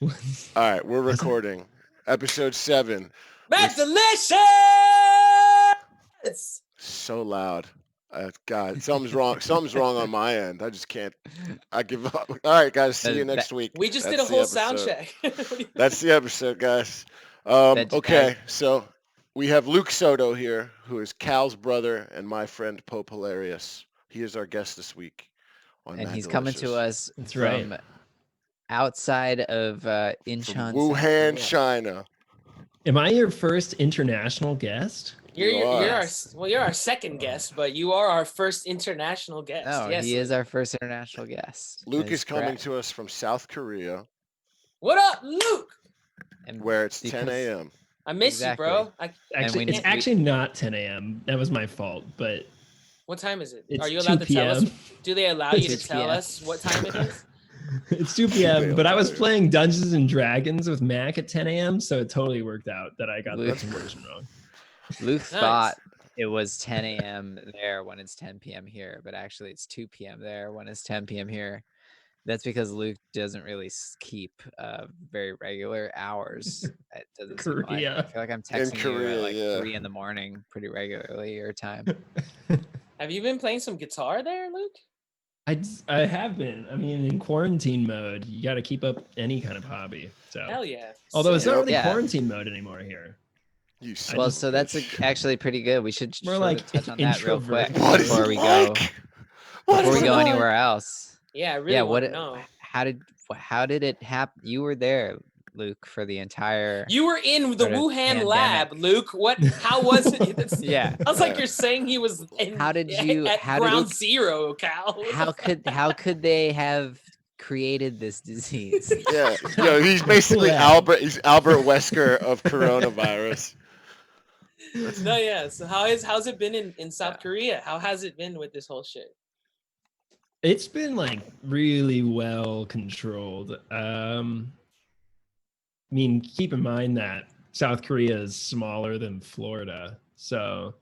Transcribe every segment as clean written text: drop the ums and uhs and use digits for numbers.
All right, we're recording episode 7. That's With delicious. so loud. God, something's wrong. Something's wrong on my end. I just can't. I give up. All right, guys. See you next week. We just did a That's the whole sound episode. check. That's the episode, guys. Okay, so we have Luke Soto here, who is Cal's brother and my friend Pope Hilarious. He is our guest this week on And Mad he's Delicious. coming to us That's from outside of From Incheon, Wuhan, China. Am I your first international guest? You're our second guest, but you are our first international guest. No, yes, he is our first international guest. Luke is coming to us from South Korea. What up, Luke? And where it's 10 a.m. I miss you, bro. It's actually not 10 a.m. That was my fault, but what time is it? It's Are you allowed 2 to tell us? p.m. Do they allow you to 2 tell p.m. us what time it is? It's 2 p.m., but I was playing Dungeons and Dragons with Mac at 10 a.m., so it totally worked out that I got the conversion wrong. Luke thought it was 10 a.m. there when it's 10 p.m. here, but actually it's 2 p.m. there when it's 10 p.m. here. That's because Luke doesn't really keep very regular hours. It doesn't seem like. I feel like I'm texting you at like 3 in the morning pretty regularly your time. Have you been playing some guitar there, Luke? I have been. I mean, in quarantine mode, you got to keep up any kind of hobby. So hell yeah. Although it's not really quarantine mode anymore here. So that's actually pretty good. We should touch on that real quick before we go anywhere else. Yeah, I really want to know. How did it happen? You were there, Luke, for the entire. You were in the Wuhan lab, Luke. How was it? Yeah. Sounds like you're saying he was at ground zero, Cal. How could they have created this disease? Yeah, he's basically Albert. He's Albert Wesker of coronavirus. No, yeah. So how's it been in South Korea? How has it been with this whole shit? It's been like really well controlled. I mean, keep in mind that South Korea is smaller than Florida, so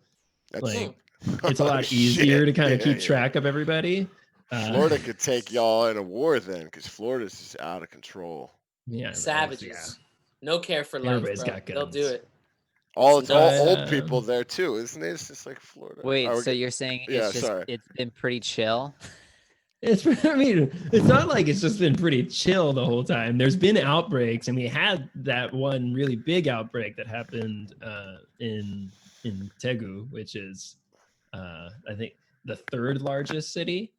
it's a lot easier to kind of keep track of everybody. Florida could take y'all in a war then, because Florida's just out of control. Yeah, savages. No care for life. Everybody's got guns. They'll do it. All old people there too, isn't it? It's just like Florida. Wait, so you're saying it's been pretty chill? It's not like it's just been pretty chill the whole time. There's been outbreaks, and we had that one really big outbreak that happened in Daegu, which is I think the third largest city,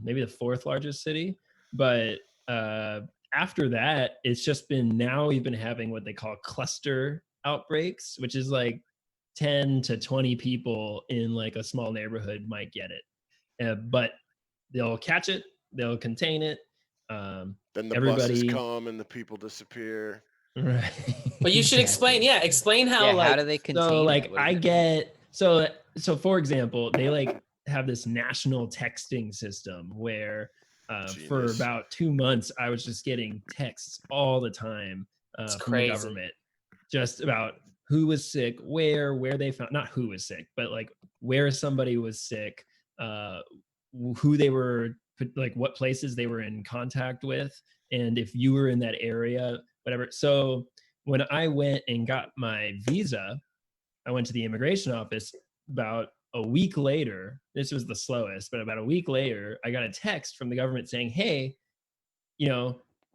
maybe the fourth largest city. But after that, it's just been, now we've been having what they call cluster outbreaks, which is like 10 to 20 people in like a small neighborhood might get it, but they'll catch it, they'll contain it. Then the buses come and the people disappear. Right. But you should explain how how do they contain it? So for example, they have this national texting system where for about 2 months I was just getting texts all the time from the government, just about who was sick, where they found, not who was sick, but like where somebody was sick, who they were, like what places they were in contact with, and if you were in that area, whatever. So when I went and got my visa, I went to the immigration office. About a week later, this was the slowest, but about a week later, I got a text from the government saying, hey,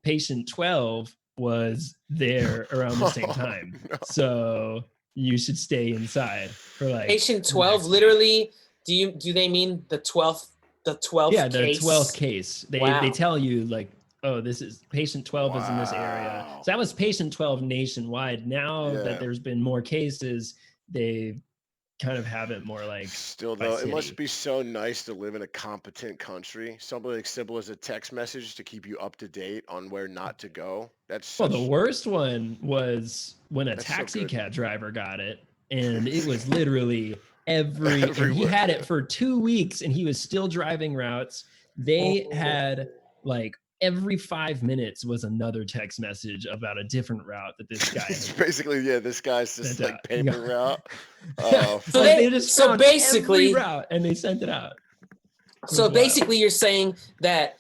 patient 12 was there around the same time. No. So you should stay inside for like patient 12. Literally, do they mean the 12th? The 12th yeah, case? The 12th case. They tell you like, oh, this is patient 12 is in this area. So that was patient 12 nationwide. Now that there's been more cases, they kind of have it more like still though it must be so nice to live in a competent country. Something as simple as a text message to keep you up to date on where not to go. The worst one was when a taxi cab driver got it, and it was literally and he had it for 2 weeks and he was still driving routes. They had like every 5 minutes was another text message about a different route that this guy basically this guy's just like paper route. So they just found every route and they sent it out. So basically you're saying that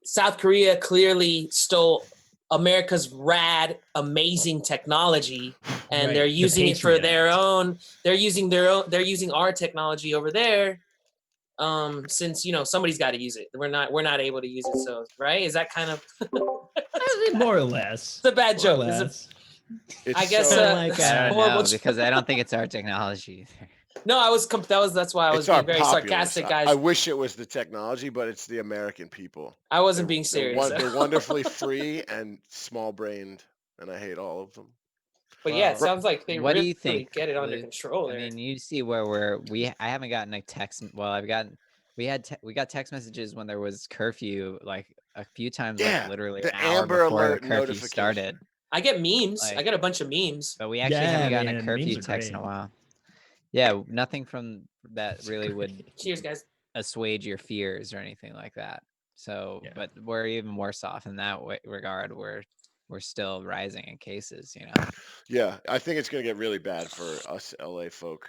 South Korea clearly stole America's rad, amazing technology, and Right, they're the using it for Patriot their Act. own. They're using our technology over there. Since somebody's got to use it, we're not able to use it. So right, is that kind of More or less. it's a bad More or joke? less. I guess Kinda like, I don't horrible know because I don't think it's our technology either. No, that's why I was It's our being very populace. sarcastic, guys. I wish it was the technology, but it's the American people. I wasn't being serious. They're wonderfully free and small-brained, and I hate all of them. But yeah, it sounds like they What do really you think, get it under Luke? control there. I mean, you see where I haven't gotten a text. Well, we got text messages when there was curfew, like a few times, like literally the an hour Amber before the Alert curfew notification. started. I get memes. I Like- get a bunch of memes. But we actually Yeah, haven't gotten man, a curfew memes are text in a great. while. Yeah, nothing from that really would Cheers, guys. assuage your fears or anything like that. So, Yeah. but we're even worse off in that regard. We're still rising in cases, Yeah, I think it's gonna get really bad for us LA folk.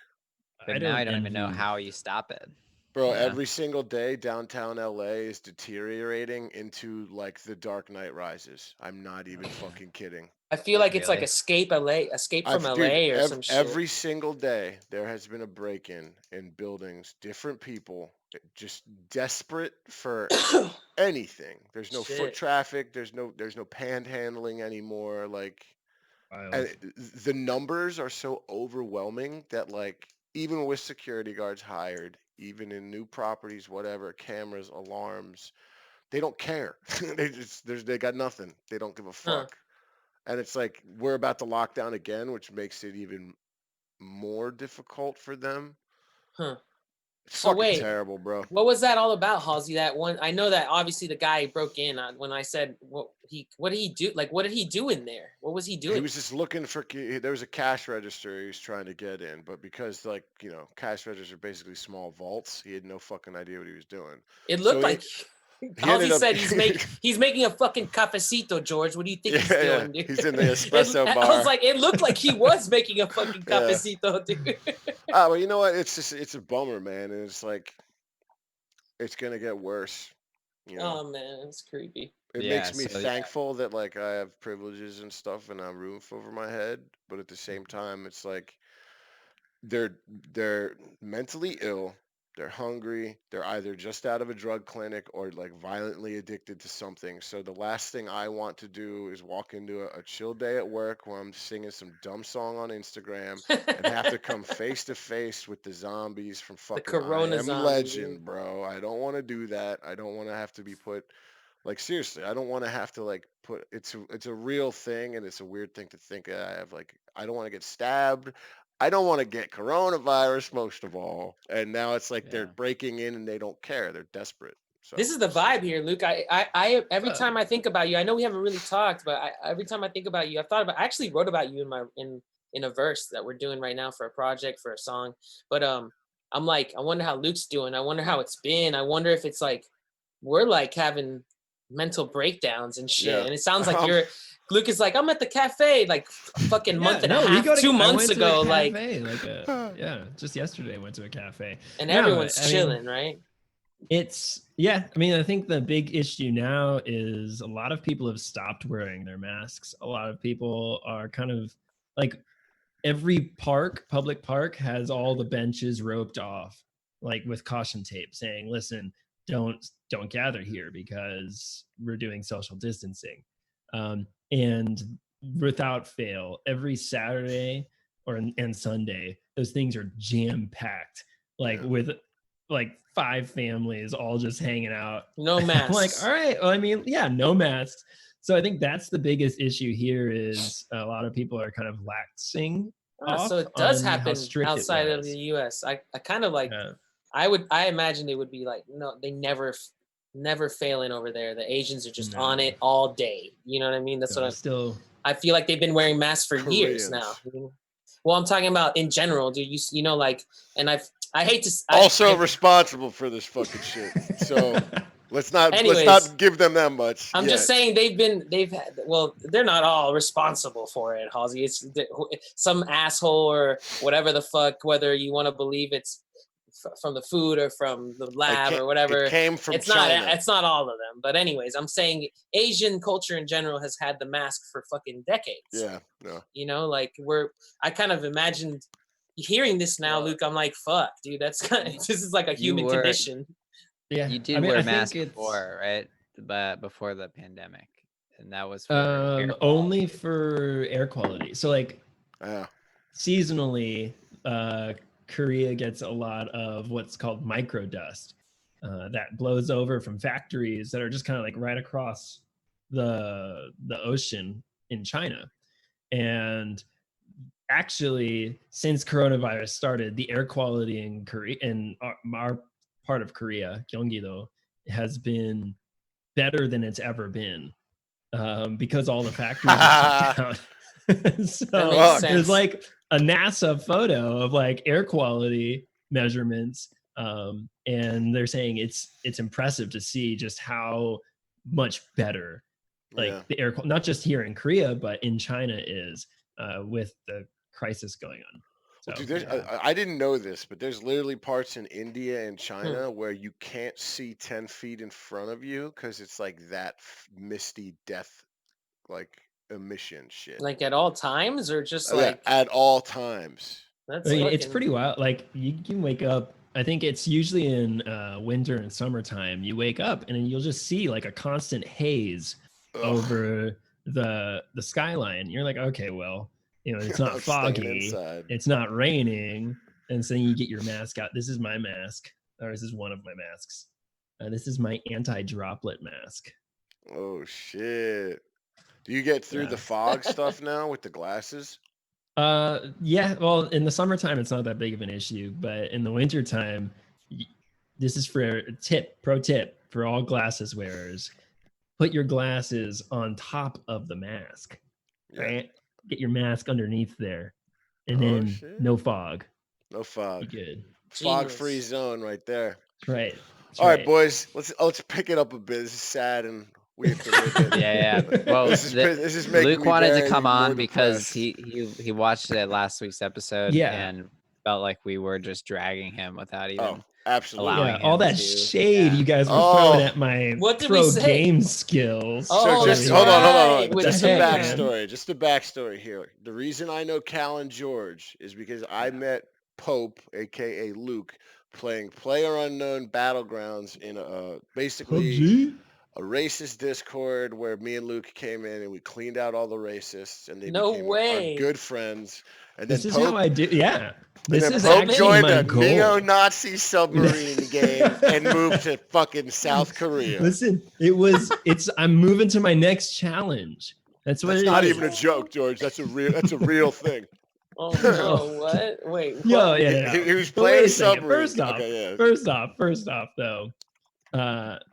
But now I don't even know how you stop it. Bro, Yeah. every single day downtown LA is deteriorating into like the Dark Knight Rises. I'm not even fucking kidding. I feel like it's like Really? Escape from LA or some shit. Every single day there has been a break-in in buildings, different people just desperate for anything. There's no foot Shit. traffic, there's no panhandling anymore. Like, Wild. and the numbers are so overwhelming that like even with security guards hired, even in new properties, whatever, cameras, alarms, they don't care. They got nothing. They don't give a fuck. And it's like we're about to lock down again, which makes it even more difficult for them. Huh. It's So fucking wait, terrible, bro. What was that all about, Halsey? That one, I know that obviously the guy broke in when I said what did he do? Like, what did he do in there? What was he doing? He was just looking for. There was a cash register he was trying to get in, but because like cash registers are basically small vaults, he had no fucking idea what he was doing. It looked like Halsey said he's making a fucking cafecito, George. What do you think he's doing, dude? He's in the espresso bar. I was like, it looked like he was making a fucking cafecito, dude. Well, you know what? It's a bummer, man, and it's like it's gonna get worse. Oh man, it's creepy. It makes me thankful that like I have privileges and stuff and a roof over my head, but at the same time, it's like they're mentally ill. They're hungry. They're either just out of a drug clinic or like violently addicted to something. So the last thing I want to do is walk into a chill day at work where I'm singing some dumb song on Instagram and have to come face to face with the zombies from fucking Corona I Am zombies, Legend, bro. I don't want to do that. I don't want to have to be put like seriously. I don't want to have to like put it's a real thing and it's a weird thing to think I have like I don't want to get stabbed. I don't want to get coronavirus most of all. And now it's like they're breaking in and they don't care. They're desperate. So this is the vibe here, Luke. I every time I think about you, I know we haven't really talked, but every time I think about you, I actually wrote about you in a verse that we're doing right now for a project, for a song. But I'm like, I wonder how Luke's doing. I wonder how it's been. I wonder if it's like we're like having mental breakdowns and shit. Yeah. And it sounds like Luke is like, I'm at the cafe like fucking month and a half, 2 months ago. Like just yesterday I went to a cafe. And everyone's chilling, right? I mean, I think the big issue now is a lot of people have stopped wearing their masks. A lot of people are kind of like every public park has all the benches roped off, like with caution tape saying, listen, don't gather here because we're doing social distancing. And without fail, every Saturday and Sunday, those things are jam packed, like with like 5 families all just hanging out. No masks. I'm like, all right. Well, I mean, yeah, no masks. So I think that's the biggest issue here is a lot of people are kind of laxing. So it does happen outside of the US. I kind of like, I imagine it would be like, no, they never failing over there. The Asians are just on it all day. You know what I mean? That's what I feel like they've been wearing masks for years now. Well, I'm talking about in general, dude. You know, like, and I hate to responsible for this fucking shit. So let's not give them that much. I'm just saying they're not all responsible for it, Halsey. It's some asshole or whatever the fuck, whether you want to believe it's from the food or from the lab or whatever. It came from it's China. not it's not all of them, but anyways, I'm saying Asian culture in general has had the mask for fucking decades. Yeah. You know, like I kind of imagined hearing this now, Luke. I'm like, fuck, dude, that's kind of this is like a human condition. Yeah, you did wear masks before, right? But before the pandemic, and that was for only for air quality. So like, seasonally, Korea gets a lot of what's called microdust that blows over from factories that are just kind of like right across the ocean in China. And actually, since coronavirus started, the air quality in Korea, in our part of Korea, Gyeonggi-do, has been better than it's ever been because all the factories are shut down. So there's like a NASA photo of like air quality measurements, and they're saying it's impressive to see just how much better like the air, not just here in Korea, but in China is with the crisis going on. So, well, dude, I didn't know this, but there's literally parts in India and China where you can't see 10 feet in front of you because it's like that misty death, like emission shit. Like at all times, or just like at all times. That's it's pretty wild. Like you can wake up. I think it's usually in winter and summertime. You wake up and then you'll just see like a constant haze over the skyline. You're like, okay, well, you know, it's not foggy, it's not raining, and so you get your mask out. This is my mask, or this is one of my masks. This is my anti-droplet mask. Oh shit! Do you get through the fog stuff now with the glasses? Yeah. Well, in the summertime, it's not that big of an issue, but in the wintertime, this is for pro tip for all glasses wearers: put your glasses on top of the mask, right? Get your mask underneath there, and then no fog. No fog. Be good. Fog-free zone right there. Right. All right, boys. Let's pick it up a bit. This is sad and we have to live it. Yeah. Well, this is making Luke me wanted to come on depressed. because he watched it last week's episode and felt like we were just dragging him without even absolutely all that shade you guys were throwing at my pro game skills. So just hold on. Just a backstory. Just a backstory here. The reason I know Cal and George is because I met Pope, aka Luke, playing PlayerUnknown Battlegrounds in basically a racist Discord where me and Luke came in and we cleaned out all the racists and they became our good friends. And then this is how I do. Yeah. This is Pope joined a neo-Nazi submarine game and moved to fucking South Korea. Listen, I'm moving to my next challenge. That's what it is. That's not even a joke, George. That's a real thing. Oh no! What? Wait. What? Yeah. He was playing submarine. First off, though,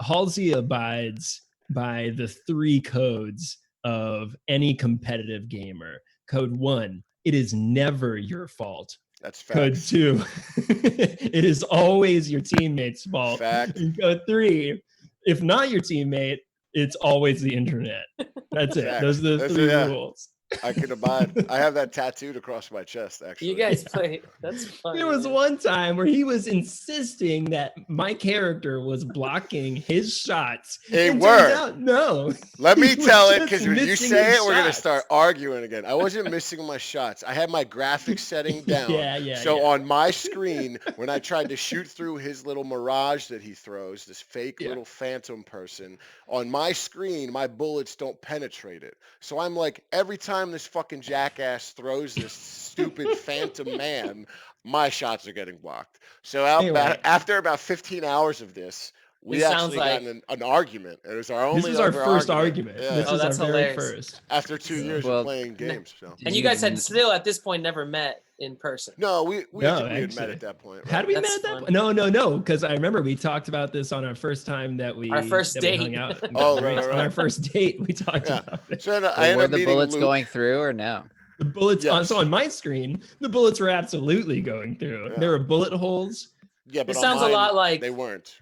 Halsey abides by the 3 codes of any competitive gamer. Code 1: it is never your fault. That's facts. Code 2: it is always your teammate's fault. Fact. And code 3: if not your teammate, it's always the internet. That's it. Fact. Those are the 3 rules. I can abide. I have that tattooed across my chest, actually. You guys play. That's funny. There was one time where he was insisting that my character was blocking his shots. They were. No. Let me tell it, because when you say it, we're going to start arguing again. I wasn't missing my shots. I had my graphics setting down. So on my screen, when I tried to shoot through his little mirage that he throws, this fake little phantom person, on my screen, my bullets don't penetrate it. So I'm like, every time this fucking jackass throws this stupid phantom man, my shots are getting blocked. So after about 15 hours of this, we actually got in an argument. It was our only. This is our first argument. Yeah. This is our very first. After 2 years of playing games. So. And you guys had still at this point never met in person. No, we had met at that point. Right? Had we met at that point? No, because I remember we talked about this on our first time that we date. hung out. Right. On our first date, we talked about it. So were the bullets going through or no? The bullets on my screen, the bullets were absolutely going through. Yeah. There were bullet holes. Yeah, but it sounds a lot like they weren't.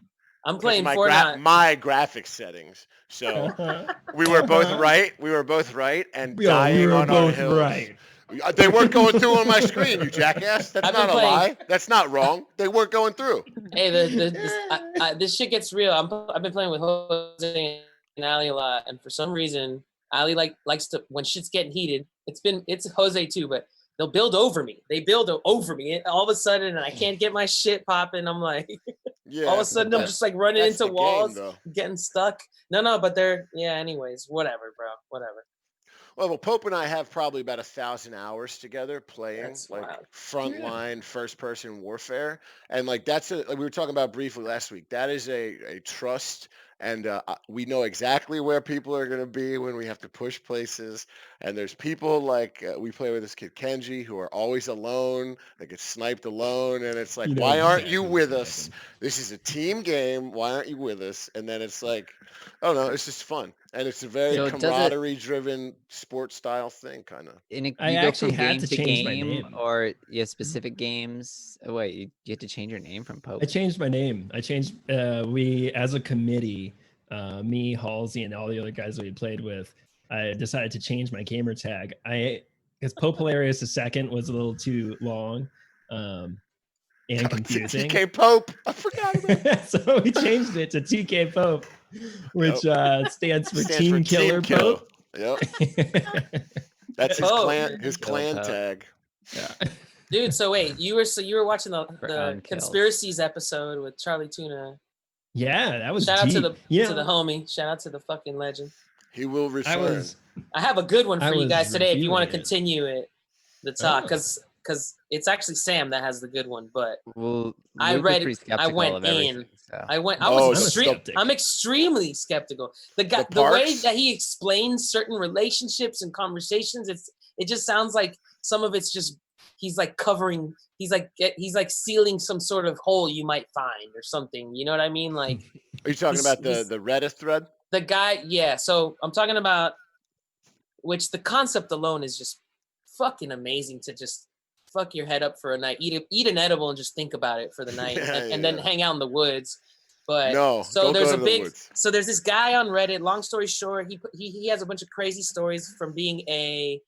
I'm playing Fortnite. My graphics settings. So we were both right. We were both right and dying on our hills. Right. They weren't going through on my screen, you jackass. That's I've been not a playing- lie. That's not wrong. They weren't going through. Hey, this shit gets real. I've been playing with Jose and Ali a lot, and for some reason, Ali likes to, when shit's getting heated. It's Jose too, but they'll build over me. They build over me, and all of a sudden, and I can't get my shit popping. I'm like, Yeah. all of a sudden, I'm just like running that's into the walls, game, getting stuck. No, but they're anyways, whatever, bro, whatever. Well, Pope and I have probably about 1,000 hours together playing That's like wild. frontline first-person warfare, and like that's like we were talking about briefly last week. That is a trust, and we know exactly where people are going to be when we have to push places. And there's people like we play with this kid Kenji who are always alone. They get sniped alone, and it's like, You know why aren't exactly you what's with gonna us? happen. This is a team game. Why aren't you with us? And then it's like, I don't know. It's just fun, and it's a very So does it- camaraderie-driven sports style thing, kind of. And you I go actually from had game to to change my game, name. or you have specific games. Oh, wait, you have to change your name from Pope. I changed my name. I changed. We, as a committee, me, Halsey, and all the other guys that we played with, I decided to change my gamer tag. Because Pope Hilarious II was a little too long and confusing. TKPope. I forgot about that. So we changed it to TKPope, which stands for Team Killer Pope. Yep. That's his Oh. clan Pope. tag. Yeah. Dude, so wait, you were watching the unkills. conspiracies episode with Charlie Tuna. Yeah, that was Shout out to deep. the homie. Shout out to the fucking legend. He will I return. was I have a good one I for you was guys today if you want to reviewing it. continue the talk, Oh. because it's actually Sam that has the good one. But Well, I Luke was read- pretty I skeptical went of everything, in. so. I went. Oh, I'm skeptic. extremely skeptical. The way parks? that he explains certain relationships and conversations, it just sounds like some of it's just he's like covering. He's like sealing some sort of hole you might find or something. You know what I mean? Like Are you talking he's- about he's- the Reddit thread? the guy. Yeah. So I'm talking about, which the concept alone is just fucking amazing to just fuck your head up for a night, eat an edible and just think about it for the night, Yeah, and then yeah. hang out in the woods. But No, so don't there's go a to the big woods. so there's this guy on Reddit. Long story short, he has a bunch of crazy stories from being a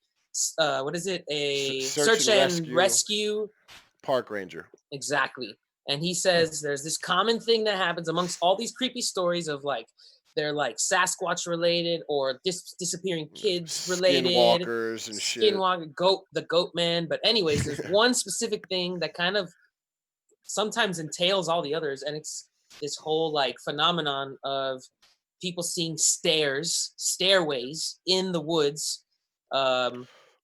what is it, a Search search and and rescue. Park ranger. Exactly. And he says there's this common thing that happens amongst all these creepy stories of like they're like Sasquatch related or disappearing kids related, Skinwalkers and shit. Skinwalker, the goat man. But anyways, there's one specific thing that kind of sometimes entails all the others, and it's this whole like phenomenon of people seeing stairways in the woods.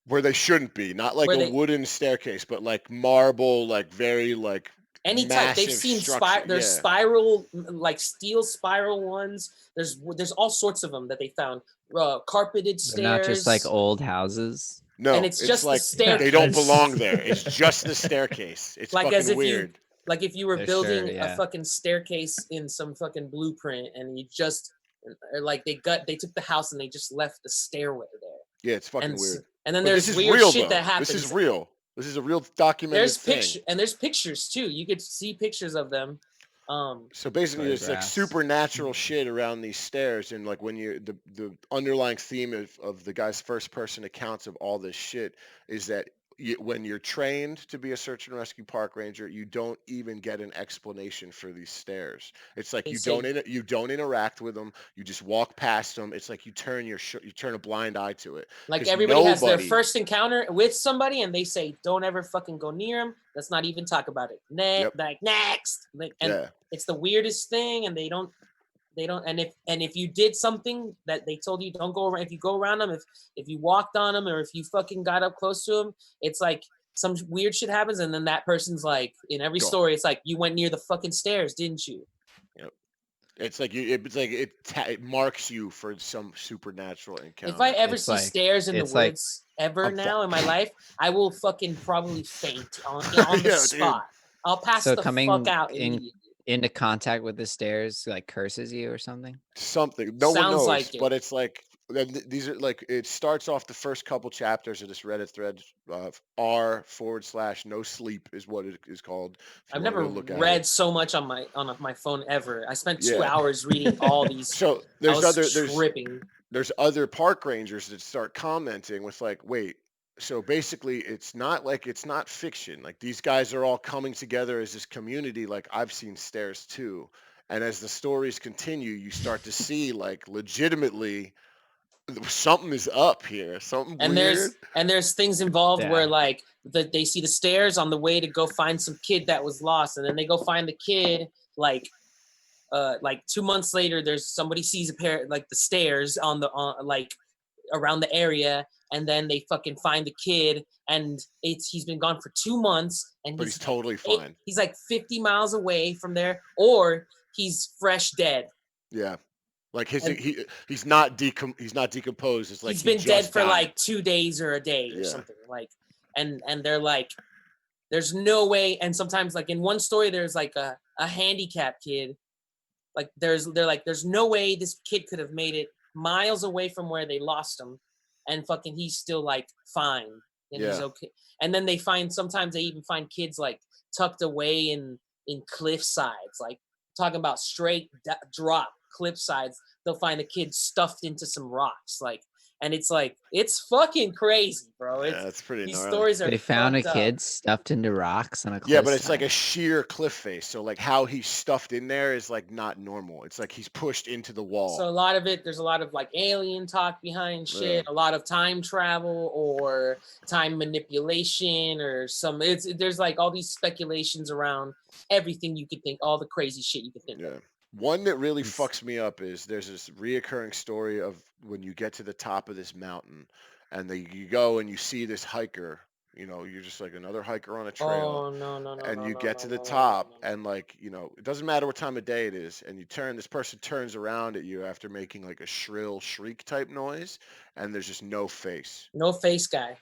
Where they shouldn't be, not like Where a they- wooden staircase, but like marble, like very like Any type they've massive seen structure, there's yeah. spiral, like steel spiral ones. There's all sorts of them that they found. Carpeted stairs. They're not just like old houses. No, and it's just the like stair- they don't That's- belong there. It's just the staircase. It's Like fucking as if weird. like if you were They're building sure, yeah. a fucking staircase in some fucking blueprint, and you just or like they took the house and they just left the stairway there. Yeah, it's fucking And weird. and then But there's this is weird real, shit though. that happens. This is real. This is a real documented There's thing. there's pictures too. You could see pictures of them. So basically, there's like Photographs. supernatural shit around these stairs, and like when you the underlying theme of the guy's first person accounts of all this shit is that when you're trained to be a search and rescue park ranger, you don't even get an explanation for these stairs. It's like They you say- don't interact with them. You just walk past them. It's like you turn a blind eye to it. Like 'Cause everybody has their nobody- first encounter with somebody, and they say, "Don't ever fucking go near them. Let's not even talk about it." Yep. Like next, like, and Yeah. it's the weirdest thing, and they don't. And if you did something that they told you don't go around, if you go around them, if you walked on them, or if you fucking got up close to them, it's like some weird shit happens, and then that person's like, in every Go. story, it's like, you went near the fucking stairs, didn't you? It's like it marks you for some supernatural encounter. If I ever It's see like- stairs in the it's like- woods ever I'm now in my life, I will fucking probably faint on the Yeah, dude. spot. I'll pass So the coming fuck out in- immediately. Into contact with the stairs, like curses you or something. Something no one Sounds knows, like it. but it's like these are like it starts off the first couple chapters of this Reddit thread. r/no sleep is what it is called. if I've you wanna never go look at read it. so much on my phone ever. I spent 2 Yeah. hours reading all these. So I there's was other tripping. there's other park rangers that start commenting with like, wait, So basically, it's not fiction. Like these guys are all coming together as this community. Like I've seen Stairs too, and as the stories continue, you start to see like legitimately something is up here, something And weird. there's things involved Yeah. where like they see the stairs on the way to go find some kid that was lost, and then they go find the kid like 2 months later. There's somebody sees a pair like the stairs on the like around the area, and then they fucking find the kid, and he's been gone for 2 months, and But he's totally fine. he's like 50 miles away from there, or he's fresh dead. Yeah, like his And he's not decomposed. It's like he's he been dead just for died. like 2 days or a day or Yeah. something, like, and they're like, there's no way. And sometimes like in one story there's like a handicapped kid, like they're like, there's no way this kid could have made it miles away from where they lost him, and fucking he's still like fine, and he's Yeah. okay. And then sometimes they even find kids like tucked away in cliff sides, like talking about straight drop cliff sides. They'll find a kid stuffed into some rocks, like, and it's like, it's fucking crazy, bro. Yeah, that's pretty These gnarly. stories are They found a fucked up. kid stuffed into rocks on a cliff. Yeah, but it's like a sheer cliff face. So like how he's stuffed in there is like not normal. It's like he's pushed into the wall. So a lot of it, there's a lot of like alien talk behind shit, a lot of time travel or time manipulation or there's like all these speculations around everything you could think, all the crazy shit you could think of. One that really fucks me up is there's this reoccurring story of when you get to the top of this mountain and you go and you see this hiker. You're just like another hiker on a trail. Oh no. And you no, get no, to the no, top no. and like, it doesn't matter what time of day it is. And this person turns around at you after making like a shrill shriek type noise. And there's just no face. No face guy.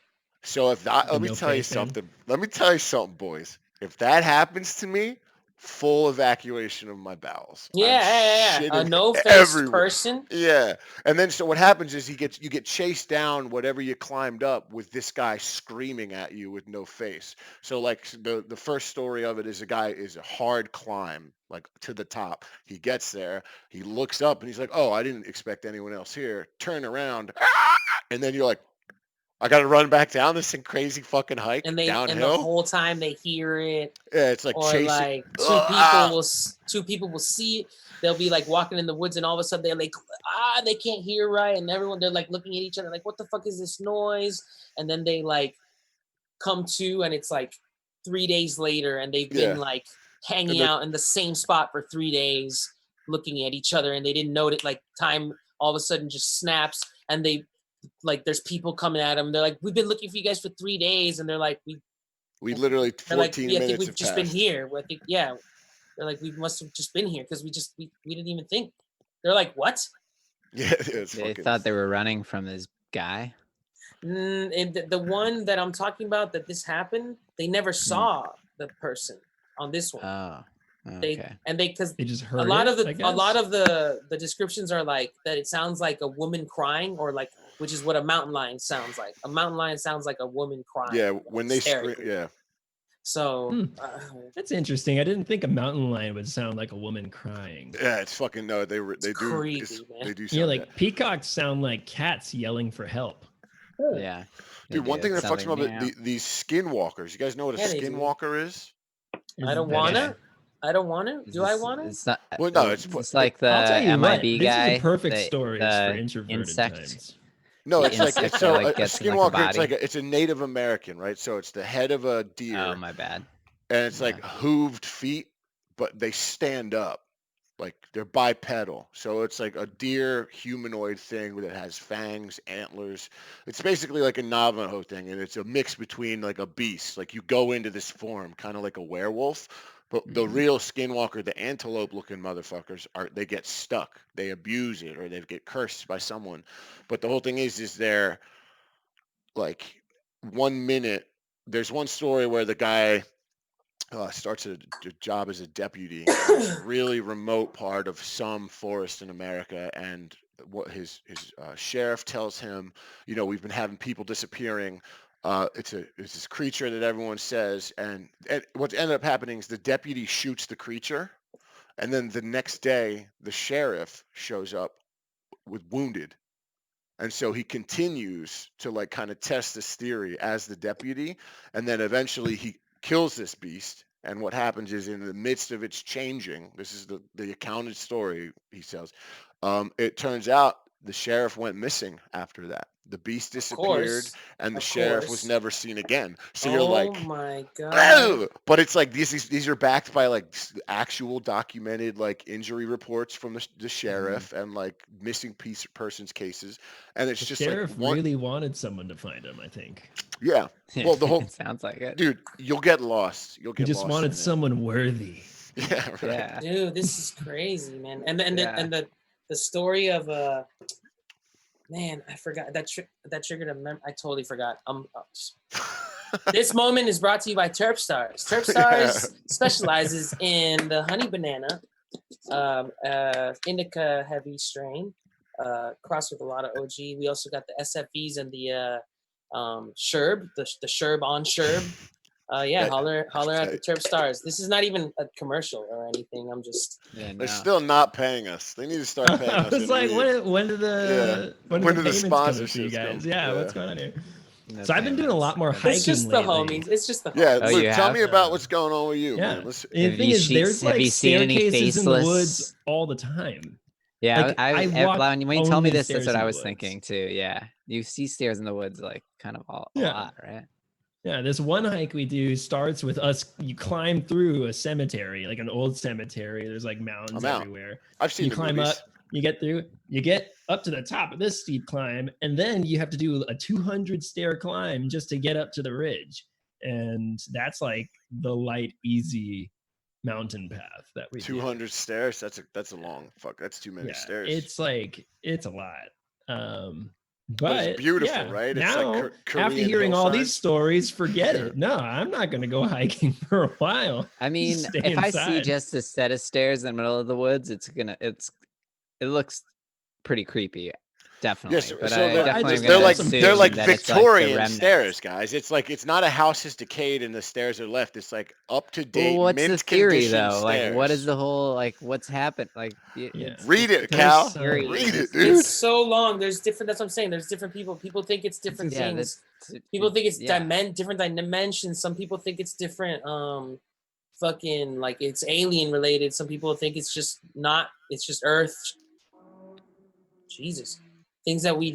So if that, let me No tell you face man. something. Let me tell you something, boys. If that happens to me, full evacuation of my bowels. I'm Yeah. A shitting no face everywhere. person. Yeah. And then so what happens is you get chased down whatever you climbed up with this guy screaming at you with no face. So like the first story of it is a guy is a hard climb like to the top. He gets there, he looks up and he's like, "Oh, I didn't expect anyone else here." Turn around. And then you're like, I got to run back down this crazy fucking hike And downhill. and the whole time they hear it. Yeah, it's like or chasing. like two people will see it. They'll be like walking in the woods, and all of a sudden they're like, they can't hear right, and they're like looking at each other like, what the fuck is this noise? And then they like come to, and it's like 3 days later, and they've been like hanging out in the same spot for 3 days looking at each other, and they didn't know it. Like time all of a sudden just snaps, and they like, there's people coming at them. They're like, we've been looking for you guys for 3 days, and they're like, we literally 14 like, minutes I think we've have just passed. been here. I think, they're like, we must have just been here because we didn't even think. They're like, what? Yeah, it's They fucking. thought they were running from this guy. The one that I'm talking about that this happened, they never saw the person on this one. Oh, okay. Because They just heard a lot of the the descriptions are like that. It sounds like a woman crying, or like, which is what a mountain lion sounds like. A mountain lion sounds like a woman crying. Yeah, when they scream. hysterically. Yeah. So that's interesting. I didn't think a mountain lion would sound like a woman crying. Yeah, it's fucking no. They do. Creepy, man. They do. Yeah, Sound like peacocks sound like cats yelling for help. Yeah. Dude, one thing that fucks me up like, is these skinwalkers. You guys know what a Yeah, they do. skinwalker is? I don't wanna. I don't want to. Do I want to? It's not. Well, no, it's like the I'll tell you MIB what, guy. This is a perfect the- story the for introverted insect. times. No, The it's like insect so that, like, a gets in, like, a skinwalker. body. It's a Native American, right? So it's the head of a deer. Oh, my bad. And it's like Yeah. hooved feet, but they stand up. Like they're bipedal. So it's like a deer humanoid thing that has fangs, antlers. It's basically like a Navajo thing, and it's a mix between like a beast. Like you go into this form, kind of like a werewolf. But the real skinwalker, the antelope looking motherfuckers, they get stuck. They abuse it or they get cursed by someone. But the whole thing is they're like 1 minute. There's one story where the guy starts a job as a deputy in this really remote part of some forest in America, and what his sheriff tells him, we've been having people disappearing. It's this creature that everyone says, and what ended up happening is the deputy shoots the creature, and then the next day the sheriff shows up with wounded. And so he continues to like kind of test this theory as the deputy, and then eventually he kills this beast. And what happens is, in the midst of its changing, this is the accounted story he tells. It turns out the sheriff went missing after that. The beast Of disappeared, course. and the Of sheriff was course. never seen again. So you're Oh like, my god. oh! But it's like these are backed by like actual documented like injury reports from the sheriff and like missing persons cases, and it's The just sheriff like one. really wanted someone to find him, I think. Yeah. Well, the whole It sounds like it. dude, you'll get lost. You'll He get just lost. wanted in it. someone worthy. Yeah. Right. Yeah. Dude, this is crazy, man. And Yeah. the story of man, I forgot that triggered a I totally forgot. This moment is brought to you by Terp Stars. Terp Stars specializes in the honey banana, indica heavy strain, crossed with a lot of OG. We also got the SFEs and the Sherb, the Sherb on Sherb. Yeah, holler at the Terp Stars. This is not even a commercial or anything. I'm just. Yeah, They're no. still not paying us. They need to start paying us. I was like, when did the payments come for you guys? Yeah, what's going on here? No So I've been doing a lot more hiking It's just the lately. homies. It's just the homies. Yeah, Oh, Luke, you tell have? me about what's going on with you, Yeah. man. Let's, And the Have thing you is, there's have like you seen any staircases in the faceless? woods all the time. Yeah, Like, I walk when you tell me only this, that's stairs what in I the was woods. thinking too. Yeah, you see stairs in the woods like kind of a Yeah. lot, right? Yeah, this one hike we do starts with us. You climb through a cemetery, like an old cemetery. There's like mountains I'm out. everywhere. I've seen You the climb movies. up, you get through, you get up to the top of this steep climb, and then you have to do a 200 stair climb just to get up to the ridge. And that's like the light, easy mountain path that we do. 200 stairs. That's a long fuck. That's too many stairs. It's like it's a lot. But it's beautiful, yeah, right? It's now, like Korean after hearing all these hillsides. stories, forget it. No, I'm not going to go hiking for a while. I mean, Stay if I see inside. just a set of stairs in the middle of the woods, it looks pretty creepy. Definitely. Yes, But so I definitely am they're gonna like assume they're like that it's Victorian the remnants. stairs, guys. It's like it's not a house is decayed and the stairs are left. It's like up to date, Well, what's the mint theory condition though? stairs. Like, what is the whole what's happened? Like, Yeah. Read it, There's Cal. some- Theory. Read it, It's- dude. It's so long. There's different. That's what I'm saying. There's different people. People think it's different Yeah, things. that's People think it's yeah. different dimensions. Some people think it's different. Fucking like it's alien related. Some people think it's just not. It's just Earth. Jesus, things that we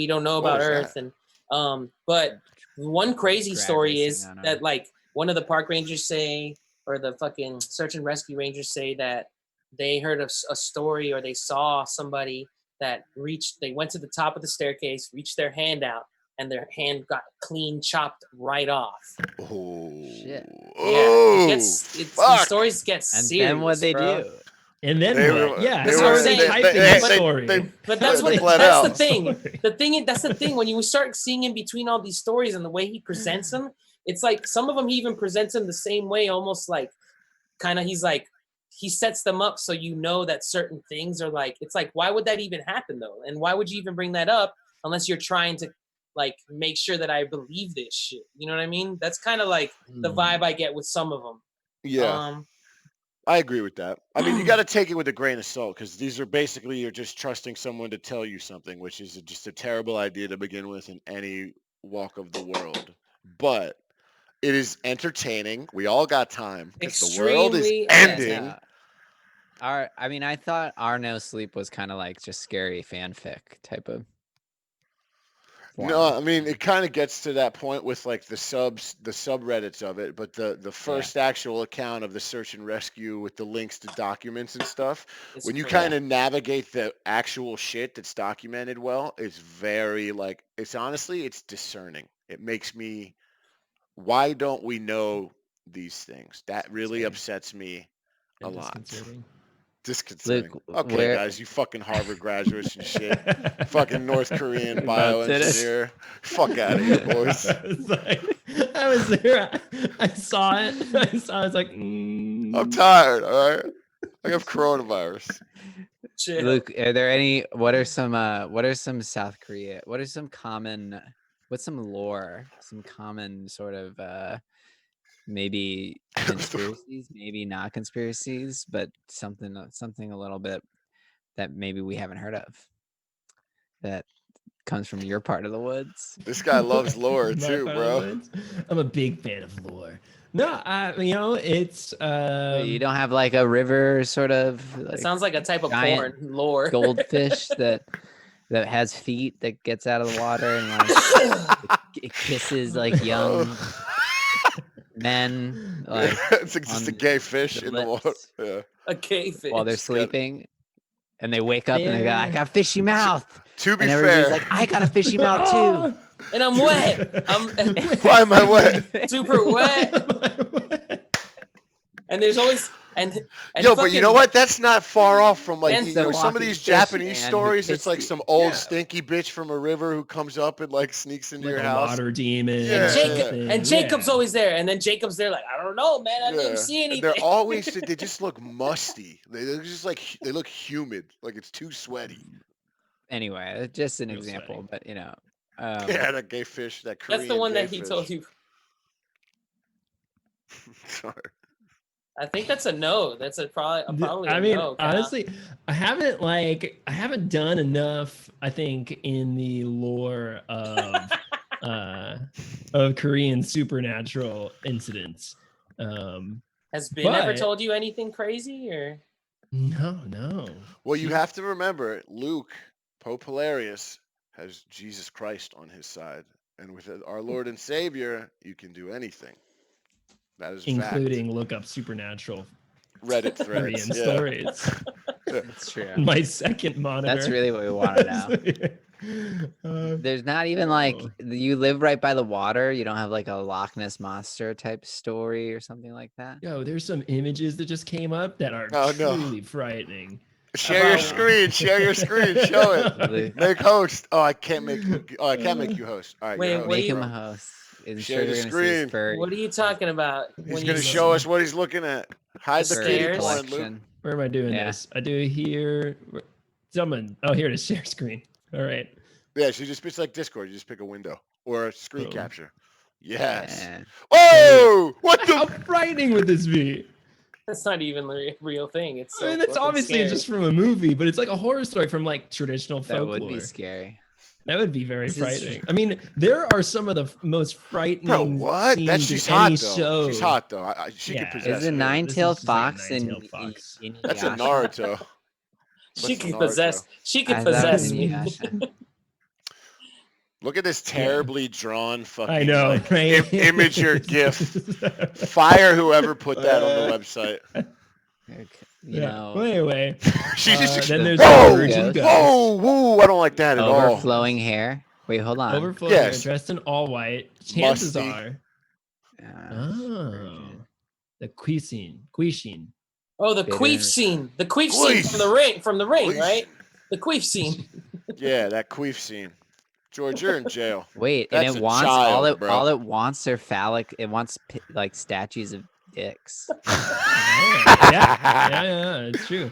don't know What about was Earth. that? And but one crazy Drag story racing is on that Earth. like one of the park rangers say, or the fucking search and rescue rangers say that they heard a story or they saw somebody that they went to the top of the staircase, reached their hand out, and their hand got clean chopped right off. Oh, Shit. oh, These fuck. stories get And serious. then what they bro. do? And then They what? were- Yeah, they so were- we're they- typing they- the they- story. But that's They what bled that's out. the thing. Story. That's the thing. When you start seeing in between all these stories and the way he presents them, it's like some of them he even presents them the same way, almost like kind of he sets them up so you know that certain things are like, it's like, why would that even happen though? And why would you even bring that up unless you're trying to like make sure that I believe this shit? You know what I mean? That's kind of like the vibe I get with some of them. Yeah, I agree with that. I mean, you got to take it with a grain of salt because these are basically you're just trusting someone to tell you something, which is just a terrible idea to begin with in any walk of the world. But it is entertaining. We all got time because the world is Extremely, ending. Yeah. I thought Our No Sleep was kind of like just scary fanfic type of form. No, I mean it kind of gets to that point with like the subreddits of it, but the first actual account of the search and rescue with the links to documents and stuff, when you kind of navigate the actual shit that's documented well, it's very like it's discerning. It makes me, why don't we know these things? That really upsets me a lot. Disconcerting. Luke, Okay, guys, you fucking Harvard graduates and shit. Fucking North Korean bioengineer. Fuck out of here, boys. I was there. I saw it. I was like, I'm tired, all right? I have coronavirus. Chill. Luke, are there any? What are some South Korea? What's some lore? Some common sort of maybe conspiracies, maybe not conspiracies, but something a little bit that maybe we haven't heard of that comes from your part of the woods. This guy loves lore My too, part of the bro. woods. I'm a big fan of lore. No, it's You don't have like a river sort of It like sounds like a type of giant porn lore. goldfish that has feet that gets out of the water and like it kisses like young men like It's like just a on gay fish the in the water. lips Yeah. A gay fish. while they're Just got- sleeping, and they wake up and they go, "I There- got a fishy mouth," To be and everybody's fair, like, "I got a fishy mouth too." And I'm wet. I'm why am I wet? super wet. And there's always and Yo, but you know fucking- what? That's not far off from like And you the know, some of walking these fish Japanese man who stories. It's like kissed some you. old Yeah. stinky bitch from a river who comes up and like sneaks into like your a house. water demon. Yeah. And Jacob thing, and Jacob's yeah. always there, and then Jacob's there like, I don't know, man, I didn't see And anything. they're always they just look musty. They look just like they look humid, like it's too sweaty. Anyway, just an Real example, sweaty. but you know, Yeah, that gay fish, that Korean. That's the one gay that he fish. told you. Sorry. I think that's a no. That's probably. I a mean, no, Cal. honestly, I haven't done enough. I think in the lore of Korean supernatural incidents. Has Ben ever but- told you anything crazy or? No. Well, you She's- have to remember, Luke, Pope Hilarious, has Jesus Christ on his side, and with our Lord and Savior, you can do anything. That is including look up supernatural fact. Reddit Korean threads. Yeah. stories. it's true. My second monitor. That's really what we want to know. There's not even like Oh. you live right by the water. You don't have like a Loch Ness monster type story or something like that. Yo, there's some images that just came up that are Oh, no. truly frightening. Share your About- screen. Share your screen. Show it. Luke, Make host. Oh, I can't make you. Oh, I can't make you host. All right, Wait, you're host, what make do him you- a bro. host. I'm Share sure the you're gonna see his screen. furry. What are you talking about? He's when gonna you- show us what he's looking at. Hide the The kitty stairs? porn, Luke. collection. Where am I doing Yeah. this? I do it here. Someone. Oh, here it is. Share screen. All right. Yeah, so it's like Discord. You just pick a window or a screen Boom. capture. Yes. Yeah. Oh, what How the? frightening would this be? That's not even the real thing. It's so I mean, that's fucking obviously scary. just from a movie, but it's like a horror story from like traditional That folklore. would be scary. That would be very This is- frightening. I mean, there are some of the most frightening Bro, what? scenes That's she's in hot any though. show. She's hot though. She Yeah. could Is possess it it. This nine-tailed is just like a fox in nine-tailed fox. That's a Inuyasha? Naruto. She What's could Naruto? possess. She could I thought it was possess me. Inuyasha. Look at this terribly drawn fucking. I know, like, right? image or GIF. Fire whoever put that on the website. Okay, Yeah. You know, Well, anyway, She just. then there's Whoa! a virgin ghost. Whoa! Whoa! I don't like that at all. overflowing hair. Wait, hold on. Overflowing, Yes. dressed in all white. Chances Musty. are, Uh, oh, the Quishin. Oh, the Bitter. queef scene. The queef scene Queef. from the ring. From the ring, Queef. right? The queef scene. Yeah, that queef scene. George, you're in jail. Wait, That's and a it wants child, bro. all it wants are phallic. It wants like statues of dicks. Yeah, it's true.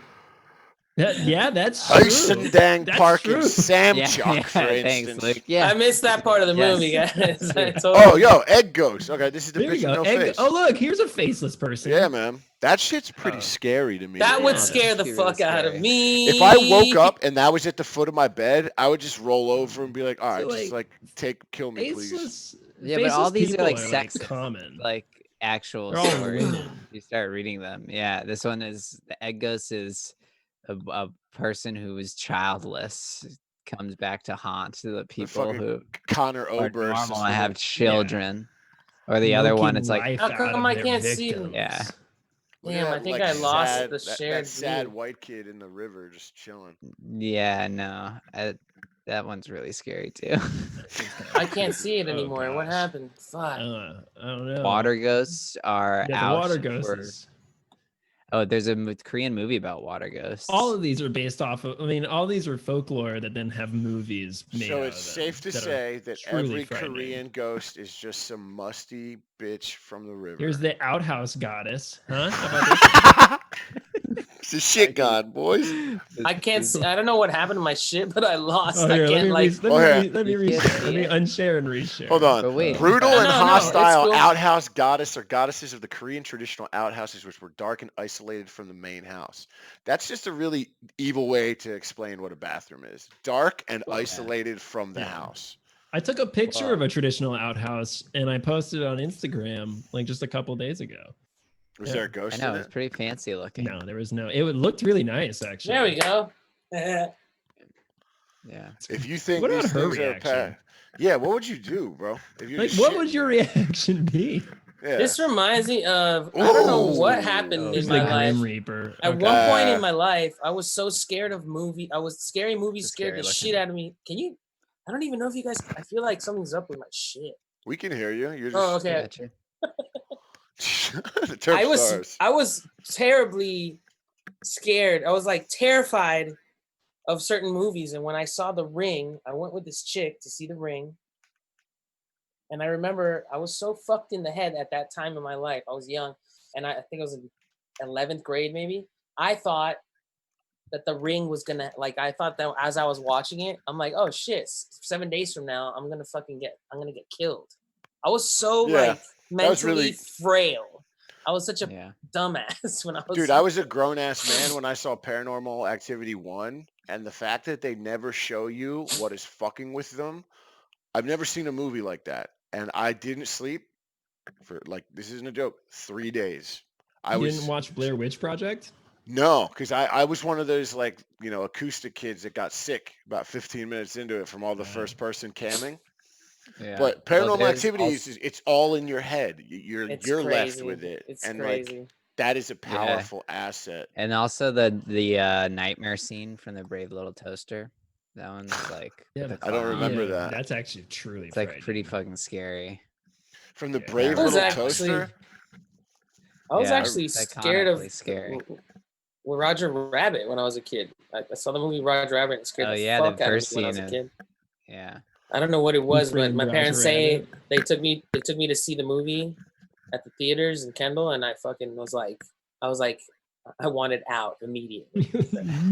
Yeah, that's true. Eisendang That's Park true. and Sam Yeah, Chuck, for thanks, instance. Luke. Yeah, I missed that part of the Yes. movie, guys. I Yeah. totally- Oh, yo, egg ghost. Okay, this is the There bitch you with go. no Egg- face. Oh, look, here's a faceless person. Yeah, man. That shit's pretty Oh. scary to me. that to be would honest. scare the That'd be really fuck out of scary. me. If I woke up and that was at the foot of my bed, I would just roll over and be like, all right, So, just like kill me, please. Faceless. Yeah, but all faceless these are, people like, sexist. common. like actual They're all stories. women. You start reading them. Yeah, this one is the egg ghost is a person who is childless comes back to haunt the people fucking who Connor are Oberst. normal and have children. Or the other one, it's like How come I can't see them? Yeah. Damn, I think I lost the shared that sad view. white kid in the river just chilling. Yeah, no, that one's really scary too. I can't see it Oh, anymore. What gosh. happened? Fuck. I don't know. Water ghosts are Yeah, the out. water for- ghosts. Oh, there's a Korean movie about water ghosts. All of these are based off of. I mean, all these are folklore that then have movies made. So out it's of them safe to that are say that truly every frightening. Korean ghost is just some musty bitch from the river. Here's the outhouse goddess, huh? How about this? It's a shit god, boys. I can't see. I don't know what happened to my shit, but I lost. Oh, I here, can't let me You can't reshare. see Let me it? unshare and reshare. Hold on. But wait, Brutal No, and no, no, it's hostile cool. outhouse goddess or goddesses of the Korean traditional outhouses, which were dark and isolated from the main house. That's just a really evil way to explain what a bathroom is. Dark and isolated from the house. I took a picture of a traditional outhouse and I posted it on Instagram like just a couple days ago. Was there a ghost I know in it's it? pretty fancy looking. No, there was no. It looked really nice, actually. There we go. Yeah. If you think What about these her things are reaction? yeah, what would you do, bro? If you're Like, just what shitting would your there? reaction be? Yeah. This reminds me of I don't know what happened He's in the my life. Grim Reaper. At one point in my life, I was so scared of scary movies scared the shit out of me. Can you? I don't even know if you guys. I feel like something's up with my shit. We can hear you. You're just. Oh, okay. Gotcha. The Terp stars. I was terribly scared. I was like terrified of certain movies, and when I saw The Ring, I went with this chick to see The Ring. And I remember I was so fucked in the head at that time in my life. I was young, and I think I was in 11th grade maybe. I thought that The Ring was gonna I thought that as I was watching it, I'm like, oh shit, 7 days from now, I'm gonna get killed. I was so like mentally frail. I was such a dumbass when I was. Dude, I was a grown ass man when I saw Paranormal Activity 1, and the fact that they never show you what is fucking with them. I've never seen a movie like that, and I didn't sleep for this isn't a joke. 3 days. You didn't watch Blair Witch Project? No, because I was one of those acoustic kids that got sick about 15 minutes into it from all the first person camming. Yeah. But Paranormal Activity it's all in your head. You're left with it. It's crazy. That is a powerful asset. And also the nightmare scene from the Brave Little Toaster. That one's I don't remember that. That's actually truly it's pretty fucking scary. From the Brave Little Toaster? I was actually scared of Roger Rabbit when I was a kid. I saw the movie Roger Rabbit and it scared the fuck out of me when I was a kid. Yeah. I don't know what it was, but my parents say they took me to see the movie at the theaters in Kendall, and I fucking was like, I wanted out immediately.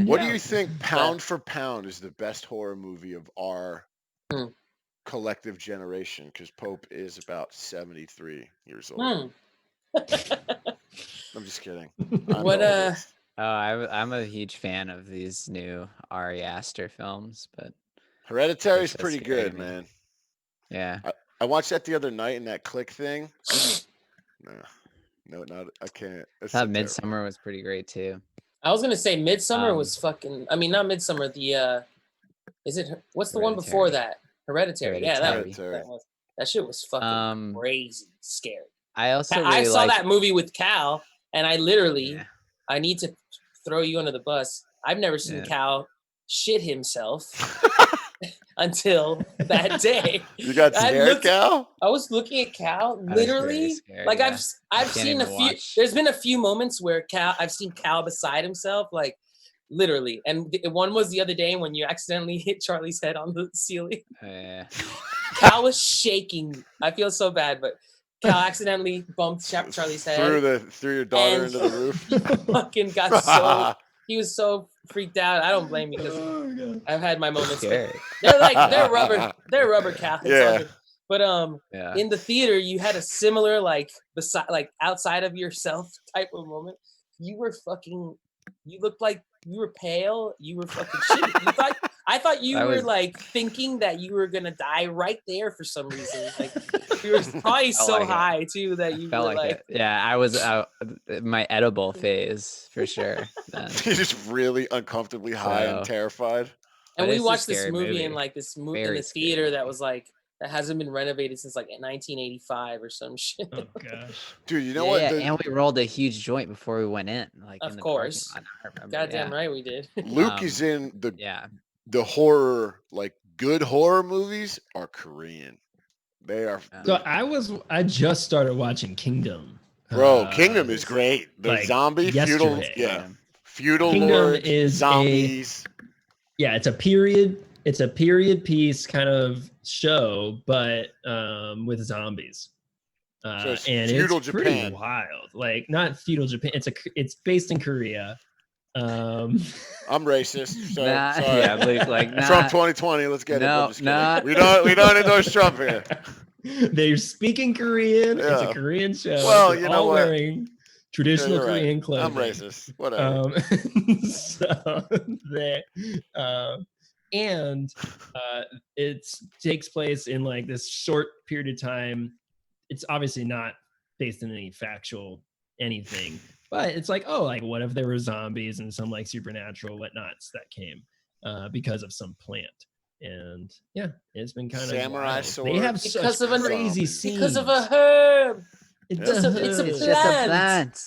What do you think, pound for pound, is the best horror movie of our collective generation? Because Pope is about 73 years old. I'm just kidding. I'm a huge fan of these new Ari Aster films, but Hereditary is pretty good, man. Yeah. I watched that the other night in that click thing. No, I can't. I thought Midsummer was pretty great too. I was gonna say Midsummer was fucking. I mean, not Midsummer. What's the one before that? Hereditary. Yeah, that shit was fucking crazy, scary. I saw that movie with Cal, and I literally, I need to throw you under the bus. I've never seen Cal shit himself until that day. You got scared, Cal? I was looking at Cal, literally. Scared, I've seen a few. There's been a few moments where I've seen Cal beside himself, like literally. And one was the other day when you accidentally hit Charlie's head on the ceiling. Cal was shaking. I feel so bad, but Cal accidentally bumped Charlie's head. Threw your daughter into the roof. He fucking got so. He was so freaked out. I don't blame you because I've had my moments. They're rubber Cal. Yeah. But in the theater you had a similar outside of yourself type of moment. You looked like you were pale. You were fucking shitty. I thought you were thinking that you were gonna die right there for some reason. You were probably so high too that you felt were like it. Yeah, I was out my edible phase for sure. You're just really uncomfortably high and terrified. And we watched this movie in in the theater that was that hasn't been renovated since 1985 or some shit. Oh gosh, dude, you know what? And we rolled a huge joint before we went in. Of course, goddamn right we did. Luke is in the horror, good horror movies are Korean. They are. So I just started watching Kingdom. Bro, Kingdom is great. The zombie feudal, feudal Kingdom lord is zombies. It's a period piece kind of show, but with zombies. So and feudal it's Japan. Pretty wild. Not feudal Japan. It's based in Korea. I'm racist. So Nah, sorry. yeah, Luke, like, nah. Trump 2020. Let's get it. No, I'm just kidding. nah. We don't endorse Trump here. They're speaking Korean. It's a Yeah. Korean show. Well, They're you know all what? wearing traditional You're right. Korean clothing. I'm racist. Whatever. So they, and it takes place in like this short period of time. It's obviously not based in any factual anything, but it's like, oh, like what if there were zombies and some like supernatural whatnots that came because of some plant? And yeah, it's been kind Samurai of sword. They have Because such of crazy zombies. scenes. Because of a herb. It's Yeah. It's just a plant.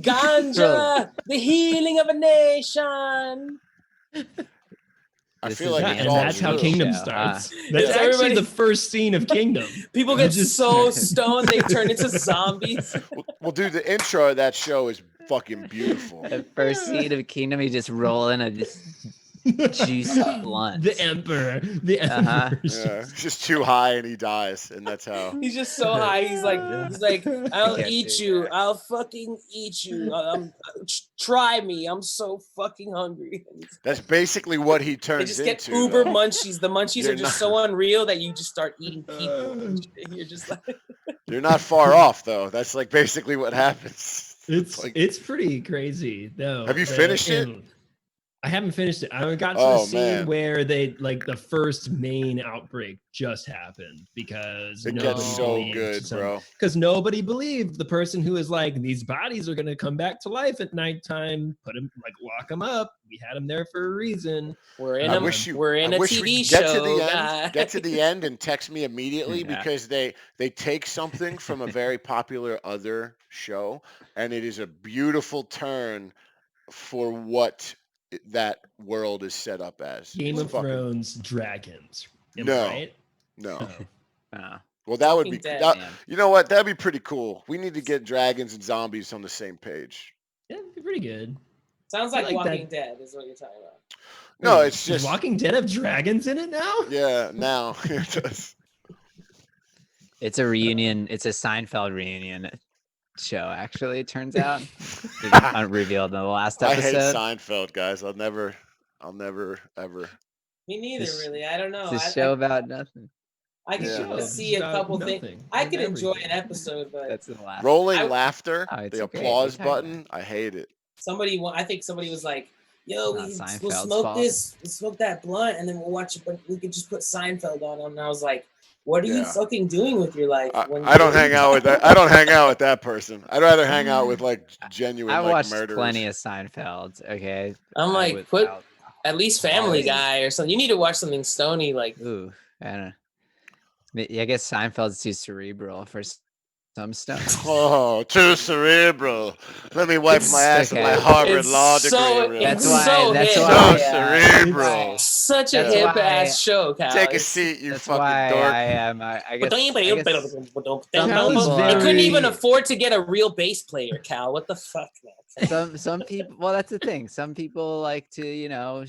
Ganja, the healing of a nation. I This feel is like the it's and all that's how true. Kingdom show, starts. huh? That's Yeah. actually Everybody- the first scene of Kingdom. People You get just- so stoned they turn into zombies. Well, dude, the intro of that show is fucking beautiful. The first scene of Kingdom, you just roll in a juicy blunt. The Emperor. The Uh-huh. Emperor. Yeah, he's just too high and he dies, and that's how. He's just so high. He's like, I'll can't eat do you. that. I'll fucking eat you. Try me. I'm so fucking hungry. That's basically what he They turns just get into. uber though. munchies. The munchies You're are just not- so unreal that you just start eating people. And you're just like, You're not far off though. That's like basically what happens. It's pretty crazy though. Have you finished it? I haven't finished it. I got to Oh, the scene man. where they like the first main outbreak just happened because It nobody gets so believed good, bro. Because nobody believed the person who was like, these bodies are gonna come back to life at nighttime. Put them, like, lock them up. We had them there for a reason. we're in I a wish you. we're in I a wish TV we show. get to the end. guys. Get to the end and text me immediately Yeah. because they take something from a very popular other show and it is a beautiful turn for what that world is set up as. Game It's of fucking- Thrones dragons. Am No. I right? No. Oh. Well, that would Walking be. Dead, That, man. you know what? That'd be pretty cool. We need to get dragons and zombies on the same page. Yeah, it'd be pretty good. Sounds I like like Walking that. Dead is what you're talking about. No, Wait, it's does just. Walking Dead have dragons in it now? Yeah, now it does. It's a reunion. It's a Seinfeld reunion show, actually, it turns out. Unrevealed in the last I hate episode. Seinfeld, guys. I'll never, ever. Me neither, This- really. I don't know. It's a I show about nothing. I could Yeah. see a About couple nothing things. I and could enjoy everything. an episode, but That's the last. Rolling I- laughter, Oh, it's the great. applause What are you talking button. I hate it. I think somebody was like, "Yo, Not we'll Seinfeld's smoke fault. this, we'll smoke that blunt, and then we'll watch it. But we could just put Seinfeld on." And I was like, "What are you Yeah. fucking doing with your life?" I don't hang out with that. I don't hang out with that person. I'd rather hang out with like genuine I like watched murderers. plenty of Seinfeld. Okay. I'm like, Without- at least Family Guy or something. You need to watch something stony, like Ooh, I don't know. I guess Seinfeld's too cerebral for some stuff. Oh, too cerebral. Let me wipe my ass with my okay. Harvard It's law so- degree. That's it's why. so That's hip. so why. cerebral. such a That's hip why- ass show, Cal. Take a It's- seat, you That's fucking why dork. I am. I guess. Cal is They couldn't very- even afford to get a real bass player, Cal. What the fuck, man? Some people. Well, that's the thing. Some people like to,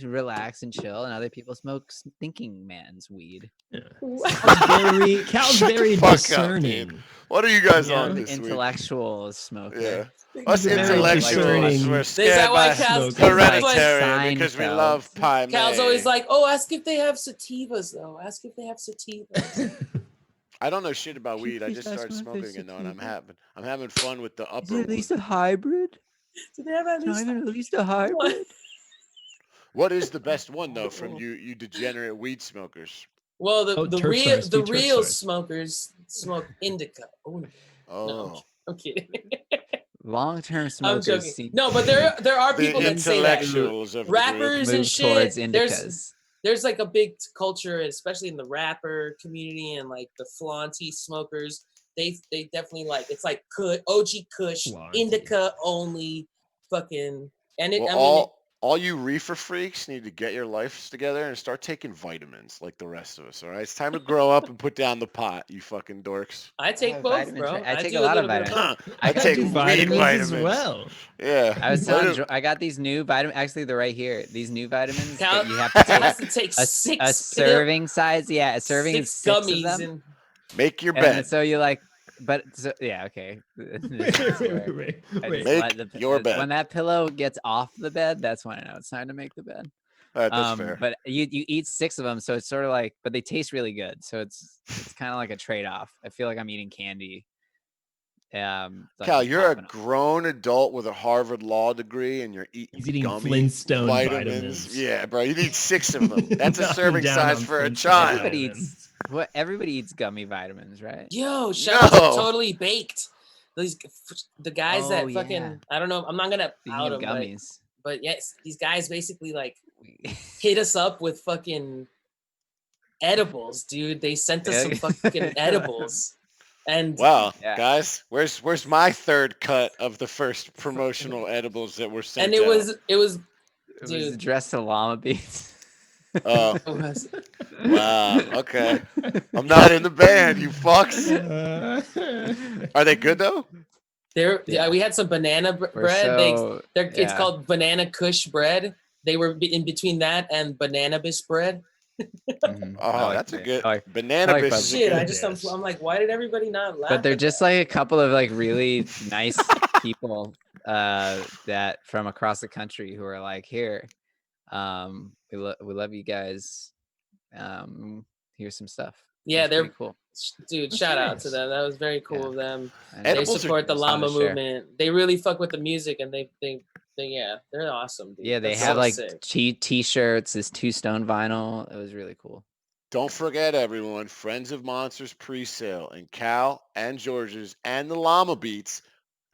relax and chill, and other people smoke thinking man's weed. Cal's Shut the very fuck up, discerning. dude. What are you guys Yeah. on this week? Intellectuals smoke. Yeah. Us Very intellectuals, discerning. we're Is that scared why by Cal's hereditary because we Seinfeld. love pie. Cal's always like, "Oh, ask if they have sativas, though. Ask if they have sativas." I don't know shit about Can you weed. I please just ask started me if smoking it's it though, and I'm sativa? having fun with the Is upper. it at least a hybrid? Do they have at Not least? even at least a hybrid. What is the best one though from you degenerate weed smokers? Well, Oh, the Turk real stars, the two Turk real stars. smokers smoke indica. Oh, no, Oh, I'm kidding. Long-term I'm smokers joking. seem No, but there are the people that say that. intellectuals of the Rappers group. and move shit, towards there's- indicas. There's like a big culture, especially in the rapper community and like the flaunty smokers. They definitely like it's like OG Kush, Flaunty. indica only, fucking. And it, Well, I mean, all you reefer freaks need to get your lives together and start taking vitamins like the rest of us. All right, it's time to grow up and put down the pot, you fucking dorks. I take both, vitamin bro. I take do a lot of little bit vitamins. both. I take do weed vitamins vitamins as well. Yeah, I was Let telling it- Jo- I got these new vitamins. Actually, they're right here. These new vitamins Cal that you have to has take to take a six serving size. Yeah, a serving is 6 of gummies them. and make your And bed. so you like but yeah, okay. Make your bed. When that pillow gets off the bed, that's when I know it's time to make the bed. That's fair. But you eat 6 of them, so it's sort of like, but they taste really good, so it's kind of like a trade-off. I feel like I'm eating candy. Like Cal, you're a grown adult with a Harvard law degree, and he's eating gummy Flintstone vitamins. Yeah, bro, you need 6 of them. That's a serving size for a child. Everybody eats gummy vitamins, right? Yo, shout out to Totally Baked. The guys that fucking, yeah. I don't know, I'm not gonna out them, gummies. but yes, these guys basically like hit us up with fucking edibles, dude. They sent us some fucking edibles. And wow, guys, where's my third cut of the first promotional edibles that were sent? And it was addressed to llama beats. Oh, wow. Okay, I'm not in the band, you fucks. Are they good though? We had some banana bread. It's called Banana Kush bread. They were in between that and Banana Bis bread. Oh, that's a good banana bis. Shit, I'm like, why did everybody not laugh? But they're just like a couple of like really nice people that from across the country who are like, here, we love you guys. Here's some stuff. Yeah, they're cool. Dude, shout out to them. That was very cool of them. They support the llama movement. They really fuck with the music, and they're awesome. Dude. Yeah, they have like t-shirts, this 2 Stone vinyl. It was really cool. Don't forget, everyone, Friends of Monsters pre-sale and Cal and George's and the Llama Beats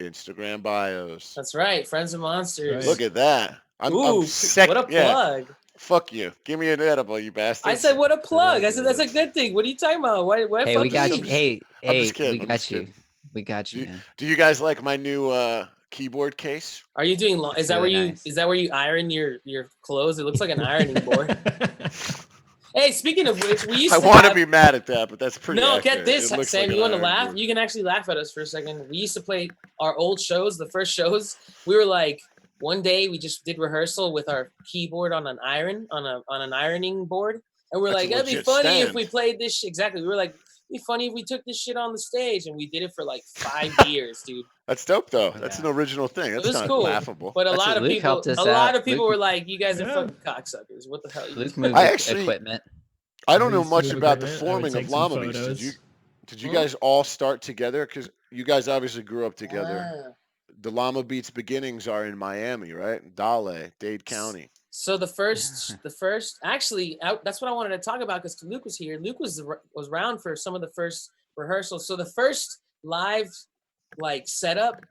Instagram bios. That's right, Friends of Monsters. Right. Look at that. I'm what a plug. Yeah. Fuck you. Give me an edible, you bastard. I said, what a plug. I said, that's a good thing. What are you talking about? Hey, we got you. Hey, we got you. Do you guys like my new keyboard case? Are you doing? Is that where you iron your clothes? It looks like an ironing board. Hey, speaking of which, we used to. I want to be mad at that, but that's pretty. No, accurate. Get this, Sam. Like you want to laugh? Board. You can actually laugh at us for a second. We used to play our old shows, the first shows. We were like, one day we just did rehearsal with our keyboard on an iron on an ironing board, and we're like, that'd be funny if we played this. Exactly. We were like, it'd be funny if we took this shit on the stage, and we did it for like 5 years, dude. That's dope, though. That's an original thing. That's not cool. laughable. But a lot of people were like, "You guys are fucking cocksuckers. What the hell?" Luke moved equipment. I don't know much about the forming of Llama Beats. Did you guys all start together? Because you guys obviously grew up together. The Llama Beats beginnings are in Miami, right? Dade County. So the first, actually, that's what I wanted to talk about because Luke was here. Luke was around for some of the first rehearsals. So the first live setup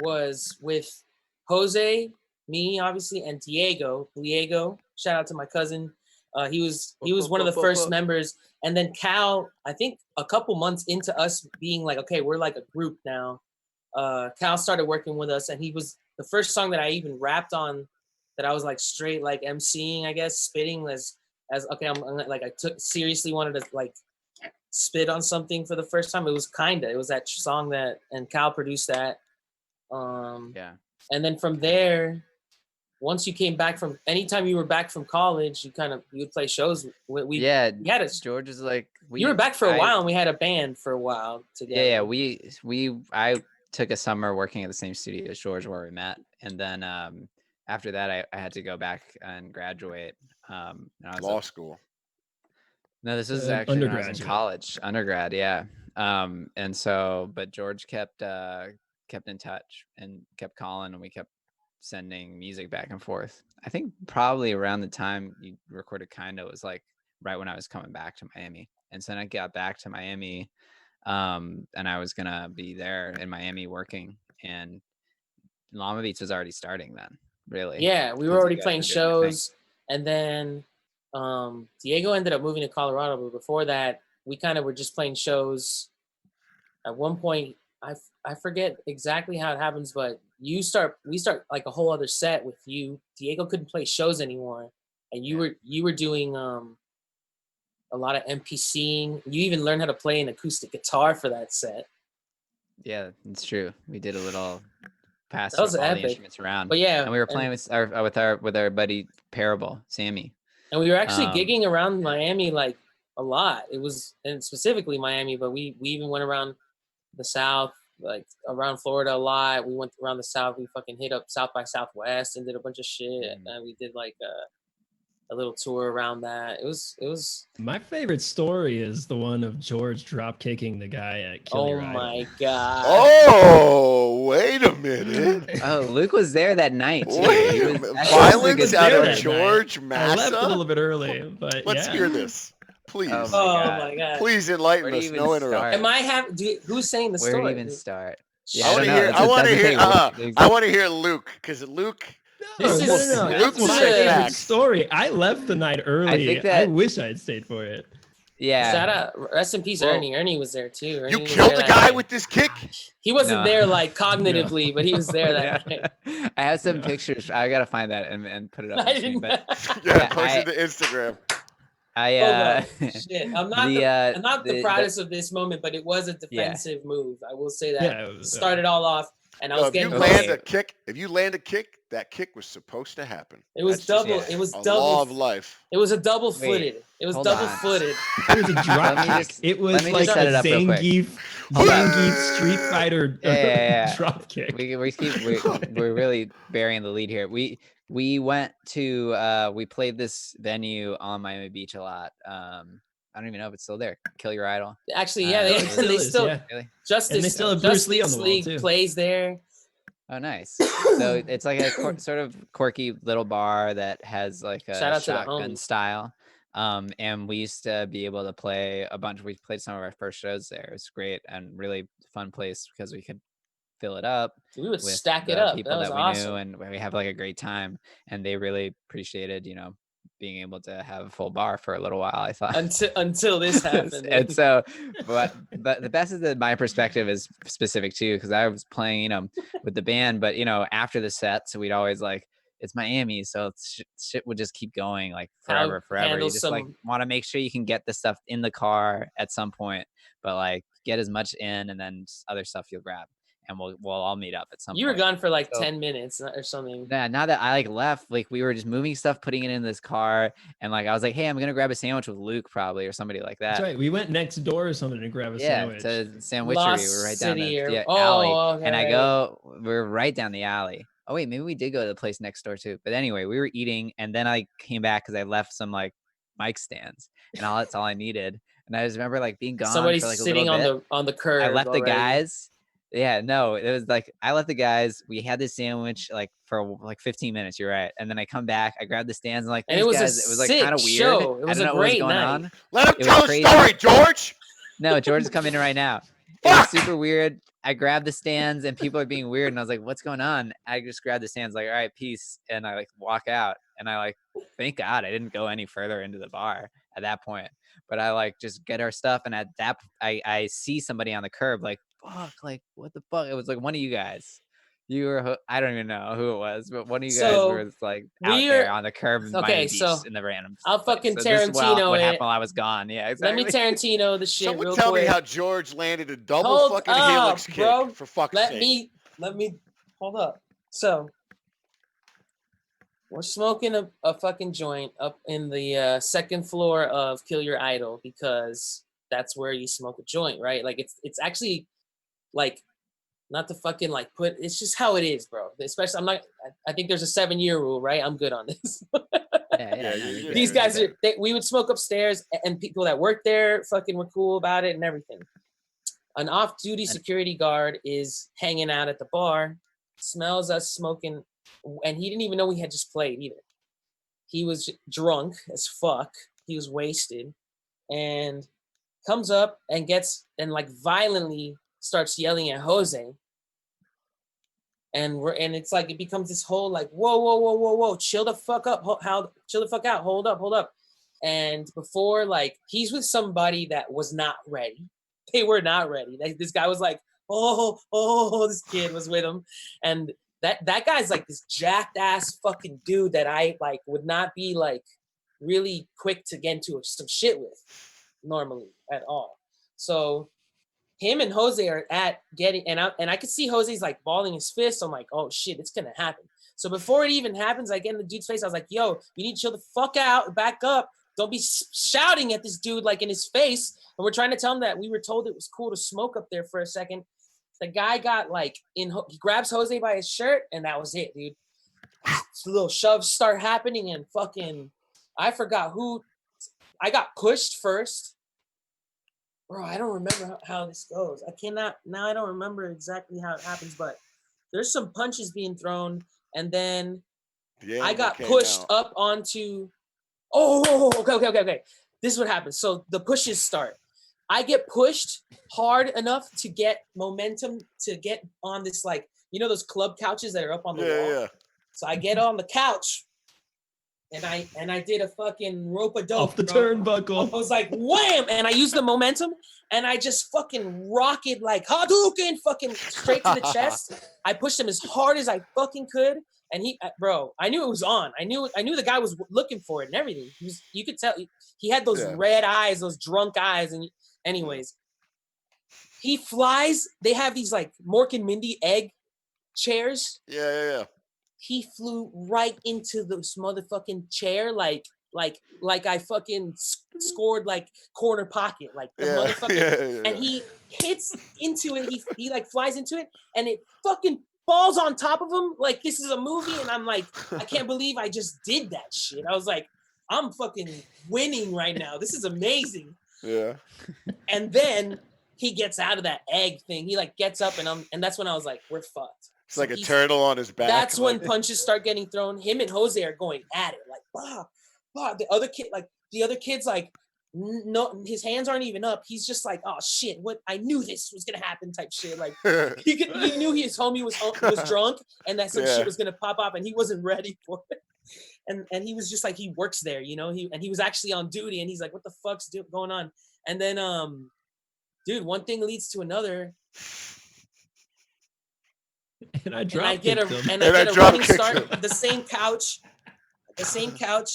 was with Jose, me obviously, and Diego. Shout out to my cousin. He was one of the first members, and then Cal. I think a couple months into us being like, okay, we're like a group now. Cal started working with us, and he was the first song that I even rapped on. That I was like straight like emceeing, I guess, spitting as okay. I'm like I seriously wanted to like spit on something for the first time. It was that song and Cal produced that. And then from there, once you came back anytime you were back from college, you would play shows. We had George is like you were back for a while, and we had a band for a while together. Yeah. I took a summer working at the same studio as George where we met, and then after that I had to go back and graduate. And I was law school. No, this is actually when I was in college, undergrad, yeah. And so, but George kept in touch and kept calling, and we kept sending music back and forth. I think probably around the time you recorded Kinda was like right when I was coming back to Miami. And so then I got back to Miami, and I was gonna be there in Miami working, and Llama Beats was already starting then, really. Yeah, we were already playing shows, and then Diego ended up moving to Colorado, but before that, we kind of were just playing shows. At one point, I forget exactly how it happens, but we start like a whole other set with you. Diego couldn't play shows anymore, and you were doing a lot of MPCing. You even learned how to play an acoustic guitar for that set. Yeah, it's true. We did a little pass all the instruments around. But yeah, and we were playing with our buddy Parable, Sammy. And we were actually gigging around Miami like a lot. It was, and specifically Miami, but we even went around the South, like around Florida a lot. We went around the South. We fucking hit up South by Southwest and did a bunch of shit. And we did like a little tour around that. It was. My favorite story is the one of George drop kicking the guy at Kill Your Idol. Oh my god! Oh, wait a minute! Oh, Luke was there that night too. Wait, violence out of George Massa. I left a little bit early, but let's hear this, please. Oh my god! Please enlighten us. No interruption. Am I who's saying the story? Where do you even start? Yeah, I want to hear Luke, because Luke. No, Luke my favorite story. I left the night early. I wish I'd stayed for it. Yeah. Shout out, rest in peace, Ernie. Ernie was there too. Ernie you killed the guy with this kick? He wasn't there like cognitively, but he was there that night. I have some pictures. I gotta find that and put it up. Post it to Instagram. Shit. I'm not the proudest of this moment, but it was a defensive move. I will say that. Yeah, started all off, and I was getting. If you land a kick, that kick was supposed to happen. It was double. It was double. Law of life. It was a double-footed. It was double-footed. It was a drop kick. It was like a Zangief Street Fighter drop kick. We're really burying the lead here. We went to we played this venue on Miami Beach a lot. I don't even know if it's still there. Kill Your Idol. Actually, they still Justice. And they still have Bruce Lee on the wall too. Plays there. Oh, nice. So it's like a sort of quirky little bar that has like a shotgun style. And we used to be able to play a bunch. We played some of our first shows there. It was great and really fun place because we could fill it up. We would stack it up. People that we awesome. knew, and we have like a great time. And they really appreciated, being able to have a full bar for a little while. I thought until this happened. And so, but the best is that my perspective is specific too, because I was playing, with the band. But after the set, so we'd always like, it's Miami, so shit would just keep going like forever. You just like want to make sure you can get the stuff in the car at some point, but like get as much in, and then other stuff you'll grab. And we'll all meet up at some point. You were gone for like 10 minutes or something. Yeah, now that I like left, like we were just moving stuff, putting it in this car, and like I was like, hey, I'm gonna grab a sandwich with Luke probably or somebody like that. That's right. We went next door or something to grab a sandwich. Yeah, to Sandwichery. We were right down the alley. Okay, and we're right down the alley. Oh wait, maybe we did go to the place next door too. But anyway, we were eating, and then I came back because I left some like mic stands, and that's all I needed. And I just remember like being gone. Somebody's for, like, sitting on the curb. I left already. The guys. Yeah, no, it was like I left the guys. We had this sandwich like for like 15 minutes. You're right, and then I come back. I grabbed the stands and like, and it was like kind of weird. Show. It was a great night. Let him tell the story, George. No, George is coming in right now. It was super weird. I grabbed the stands and people are being weird, and I was like, "What's going on?" I just grabbed the stands, like, "All right, peace," and I like walk out, and I like, thank God I didn't go any further into the bar at that point. But I like just get our stuff, and at that I see somebody on the curb, like, fuck, like what the fuck? It was like one of you guys. You were, I don't even know who it was, but one of you guys was like out there on the curb in the random. I'll fucking Tarantino what happened while I was gone. Yeah, exactly. Let me Tarantino the shit. Someone tell me how George landed a double fucking helix kick, bro. For fuck's sake. Let me hold up. So we're smoking a fucking joint up in the second floor of Kill Your Idol, because that's where you smoke a joint, right? Like it's actually like, not to fucking like it's just how it is, bro. Especially I think there's a 7-year rule, right? I'm good on this. These guys we would smoke upstairs, and people that work there fucking were cool about it and everything. An off-duty security guard is hanging out at the bar, smells us smoking, and he didn't even know we had just played either. He was drunk as fuck. He was wasted, and comes up and like violently starts yelling at Jose, and it's like it becomes this whole like whoa, chill the fuck up, chill the fuck out, hold up, and before, like, he's with somebody that was not ready. They were not ready. This guy was like, oh, this kid was with him, and that guy's like this jacked ass fucking dude that I like would not be like really quick to get into some shit with normally at all. So him and Jose are at getting, and I could see Jose's like balling his fist. I'm like, oh shit, it's gonna happen. So before it even happens, I get in the dude's face. I was like, yo, you need to chill the fuck out, back up. don't be shouting at this dude like in his face. And we're trying to tell him that we were told it was cool to smoke up there for a second. The guy got like he grabs Jose by his shirt, and that was it, dude. So little shoves start happening, and fucking, I forgot who. I got pushed first. Bro, I don't remember how this goes. I don't remember exactly how it happens, but there's some punches being thrown, and then I got pushed up onto. Okay. This is what happens. So the pushes start. I get pushed hard enough to get momentum to get on this, like, you know, those club couches that are up on the wall. Yeah. So I get on the couch, and I did a fucking rope-a-dope off the turnbuckle. I was like, wham! And I used the momentum, and I just fucking rocket like Hadouken, fucking straight to the chest. I pushed him as hard as I fucking could, and I knew it was on. I knew the guy was looking for it and everything. You could tell he had those red eyes, those drunk eyes, and anyways, he flies. They have these like Mork and Mindy egg chairs. Yeah. He flew right into this motherfucking chair, like I fucking scored like corner pocket, like the motherfucking. And he hits into it. He like flies into it, and it fucking falls on top of him like this is a movie. And I'm like, I can't believe I just did that shit. I was like, I'm fucking winning right now. This is amazing. Yeah. And then he gets out of that egg thing. He like gets up, and that's when I was like, we're fucked. It's like a turtle on his back. That's when punches start getting thrown. Him and Jose are going at it, like, bah. The other kid's like, no, his hands aren't even up. He's just like, oh shit, what? I knew this was gonna happen, type shit. Like, he knew his homie was drunk, and that some shit was gonna pop up, and he wasn't ready for it. And he was just like, he works there, you know. He was actually on duty, and he's like, what the fuck's going on? And then, dude, one thing leads to another. And I get a running start. The same couch.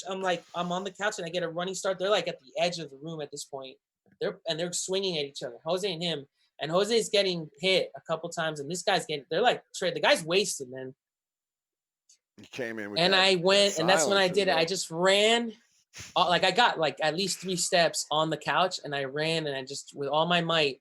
I'm on the couch, and I get a running start. They're like at the edge of the room at this point. They're swinging at each other, Jose and him. And Jose's getting hit a couple times, and this guy's they're like, the guy's wasted, man. You came in with and I went, and that's when I did it. I just ran. Like I got like at least 3 steps on the couch, and I ran, and I just, with all my might,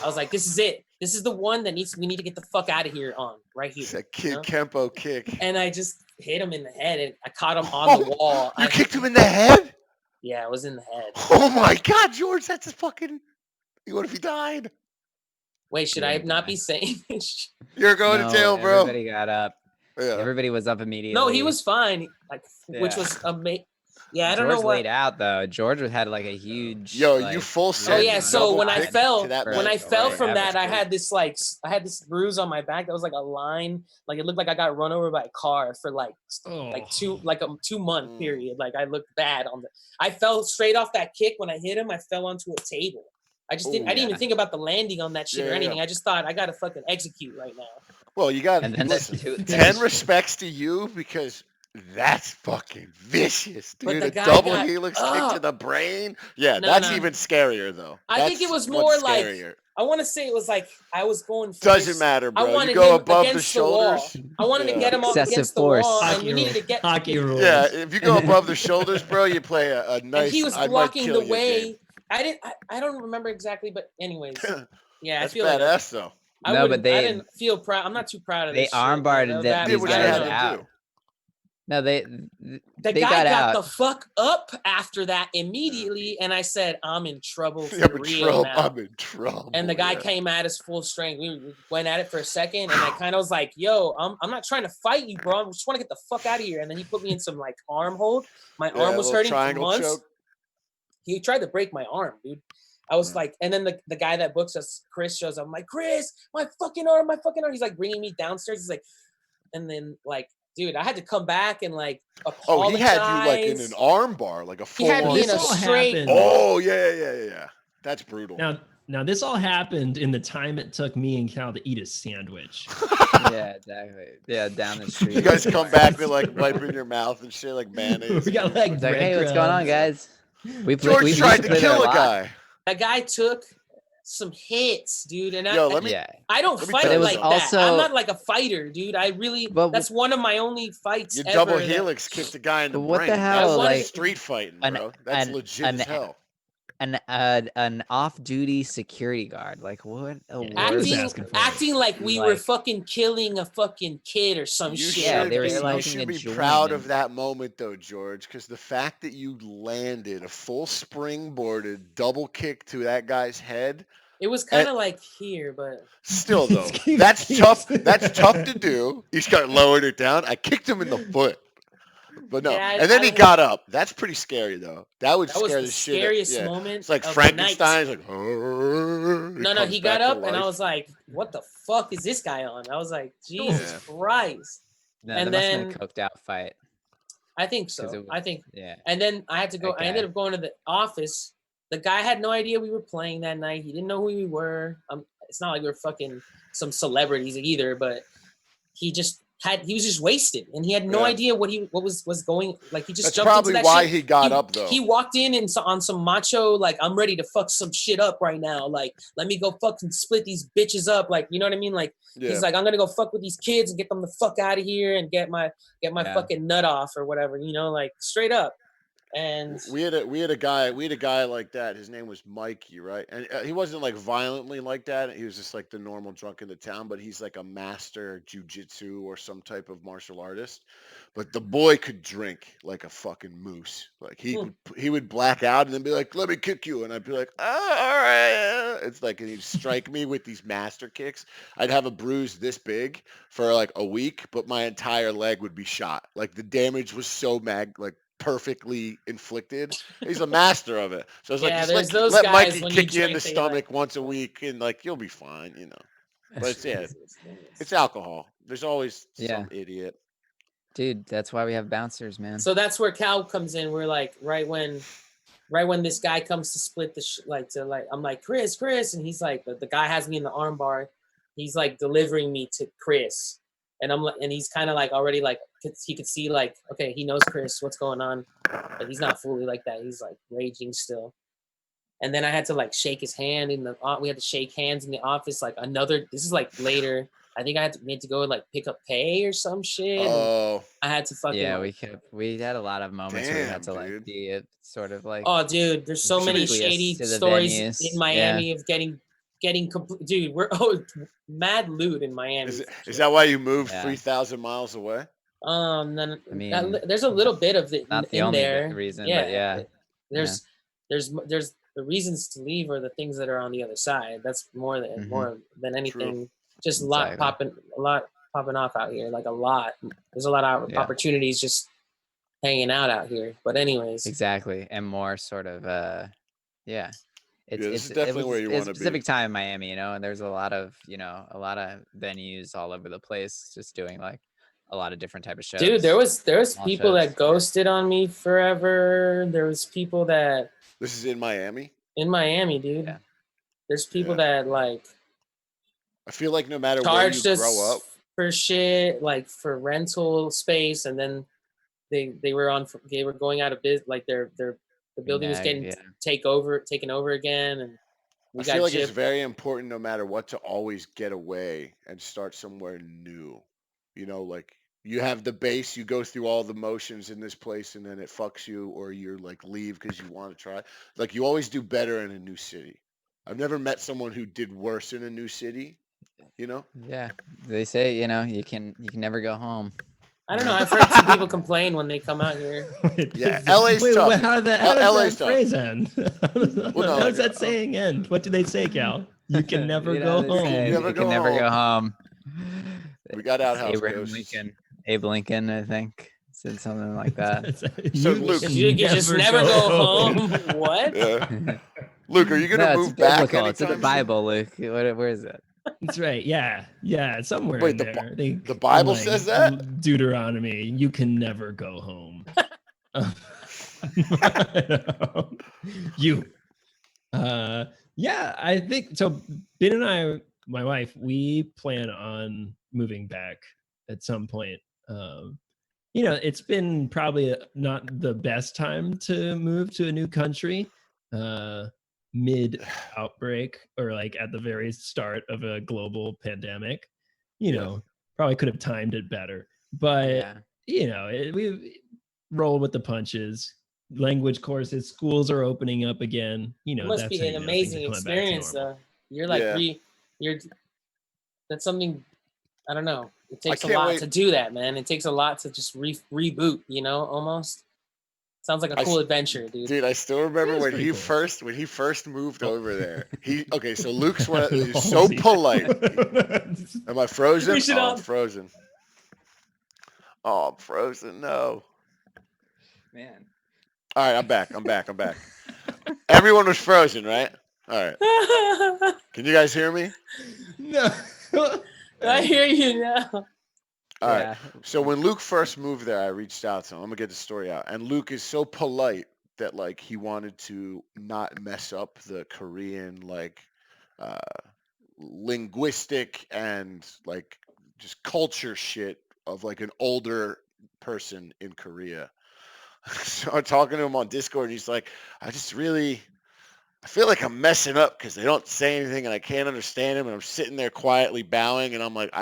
I was like, this is it. This is the one that we need to get the fuck out of here on, right here. It's a Kempo kick. And I just hit him in the head, and I caught him on the wall. You kicked him in the head? Yeah, it was in the head. Oh my God, George, that's a fucking... What if he died? Wait, should I not be saying this? You're going to jail, bro. Everybody got up. Yeah. Everybody was up immediately. No, he was fine. Like, which was amazing. Yeah, I don't know what. George laid out though. George had like a huge. You full set. Oh yeah. So when I fell from that, I had this bruise on my back that was like a line. Like it looked like I got run over by a car for like a 2-month period. Like I looked bad on the. I fell straight off that kick when I hit him. I fell onto a table. I didn't even think about the landing on that shit or anything. I just thought I gotta fucking execute right now. Well, you got 10 respects to you because. That's fucking vicious, dude. A double helix kick to the brain. Yeah, that's even scarier, though. I think it was more like, I want to say it was like, I was going for Doesn't matter, bro. I wanted you go above the shoulders. I wanted to get him up against the wall, and you needed to get... Hockey rules. Yeah, if you go above the shoulders, bro, you play a nice... And he was blocking the way. I don't remember exactly, but anyways. Yeah, that's I feel badass, though. I didn't feel proud. I'm not too proud of this. They armbarred these guys out. No, the guy got the fuck up after that immediately, and I said, "I'm in trouble for real now." I'm in trouble. And the guy came at us full strength. We went at it for a second, and I kind of was like, "Yo, I'm not trying to fight you, bro. I just want to get the fuck out of here." And then he put me in some like arm hold. My arm was hurting for months. Choke. He tried to break my arm, dude. I was like, and then the guy that books us, Chris, shows up. I'm like, Chris, my fucking arm. He's like bringing me downstairs. He's like, and then like. Dude, I had to come back and like apologize. Oh, he had you like in an arm bar, like a full. He had me in a straight. Oh yeah. That's brutal. Now this all happened in the time it took me and Cal to eat a sandwich. Yeah, exactly. Yeah, down the street. You guys come back with like wiping your mouth and shit, like mayonnaise. We got like, hey, what's going on, guys? George tried to kill a guy. That guy took some hits, dude. And Yo, I don't let me fight tell you like something. that. I'm not like a fighter, dude. I really, that's one of my only fights Your ever. double helix kicked a guy in the brain. What the hell? That's like street fighting, bro. That's legit as hell. An off-duty security guard, like what? Acting like we were fucking killing a fucking kid or some shit. You should be proud of that moment though, George, because the fact that you landed a full springboarded double kick to that guy's head. It was kind of like here, but still though, that's tough. That's tough to do. He started lowering it down. I kicked him in the foot. But no, and then he got up. That's pretty scary though. That would scare the shit. Scariest moment. It's like Frankenstein's like. No, he got up, and I was like, "What the fuck is this guy on?" I was like, "Jesus Christ!" No, and that then must have been a coked out fight. I think so. I think. Yeah. And then I had to go. I ended up going to the office. The guy had no idea we were playing that night. He didn't know who we were. It's not like we were fucking some celebrities either, but he was just wasted, and he had no idea what was going. Like he just jumped probably into that why shit. He got up though. He walked in and on some macho, like, I'm ready to fuck some shit up right now. Like, let me go fucking split these bitches up. Like, you know what I mean? Like, he's like, I'm gonna go fuck with these kids and get them the fuck out of here and get my fucking nut off or whatever. You know, like straight up. And we had a guy like that. His name was Mikey, right? And he wasn't like violently like that. He was just like the normal drunk in the town. But he's like a master jujitsu or some type of martial artist. But the boy could drink like a fucking moose. Like he would black out and then be like, "Let me kick you," and I'd be like, "Oh, all right." It's like, and he'd strike me with these master kicks. I'd have a bruise this big for like a week, but my entire leg would be shot. Like the damage was so perfectly inflicted. He's a master of it. So it's like, just let Mikey kick you in the stomach once a week and like you'll be fine, you know. But it's alcohol. There's always some idiot. Dude, that's why we have bouncers, man. So that's where Cal comes in. We're like right when this guy comes to split the I'm like, Chris, and he's like, the guy has me in the arm bar. He's like delivering me to Chris. And I'm like, and he's kind of like already like he could see like, okay, he knows Chris, what's going on, but he's not fully like that. He's like raging still. And then I had to like shake his hand we had to shake hands in the office. Like this is like later. I think I had to go and like pick up pay or some shit. Oh, I had to fucking. We had a we had a lot of moments where we had to like be it sort of like. Oh, dude, there's so many shady stories in Miami of getting dude, we're mad loot in Miami. Is that why you moved 3,000 miles away? Then I mean, there's a little bit of it not the in only there. Reason, but there's the reasons to leave are the things that are on the other side. That's more than anything. True. Just a lot popping off out here, like a lot. There's a lot of opportunities just hanging out here. But anyways, exactly, and more sort of It's definitely where you want to be. It's a specific time in Miami, you know, and there's a lot of venues all over the place, just doing like a lot of different type of shows. Dude, there was people that ghosted on me forever. There was people that. This is in Miami. In Miami, dude. Yeah. There's people that like. I feel like no matter where you grow up, for shit, like for rental space, and then they were going out of business, like the building was getting taken over again, and I feel like it's very important, no matter what, to always get away and start somewhere new. You know, like you have the base, you go through all the motions in this place, and then it fucks you, or you're like leave because you want to try. Like you always do better in a new city. I've never met someone who did worse in a new city. You know? Yeah, they say you can never go home. I don't know. I've heard some people complain when they come out here. Yeah, LA's tough. How does that phrase end? How does that saying end? What do they say, Cal? You can never go home. You can never go home. We got outhouse Abe Lincoln, I think, said something like that. So Luke, you just never go home. What? Yeah. Luke, are you gonna move back? It's in the Bible, Luke. Where is it? That's right. Yeah, somewhere in there. The Bible says that? Deuteronomy, you can never go home. I think so. Ben and I, my wife, we plan on moving back at some point. It's been probably not the best time to move to a new country. mid outbreak or like at the very start of a global pandemic. You know, probably could have timed it better, but you know, we roll with the punches. Language courses, schools are opening up again. You know, it must that's be how an you know things amazing are coming back to experience, normal. though. You're like Yeah. you're. That's something. I don't know. It takes a can't lot wait. to do that, man. It takes a lot to just reboot. You know, almost. Sounds like a cool adventure, dude. Dude, I still remember That's when pretty he cool. first moved over there. So Luke's one is so polite. Am I frozen? We should Oh, all- I'm frozen. Oh, I'm frozen. No. Man. All right, I'm back. Everyone was frozen, right? All right. Can you guys hear me? No. I hear you now. All right. So when Luke first moved there, I reached out to him. I'm gonna get the story out. And Luke is so polite that like he wanted to not mess up the Korean like uh, linguistic and like just culture shit of like an older person in Korea. So I'm talking to him on Discord, and he's like, I feel like I'm messing up because they don't say anything and I can't understand him, and I'm sitting there quietly bowing, and I'm like,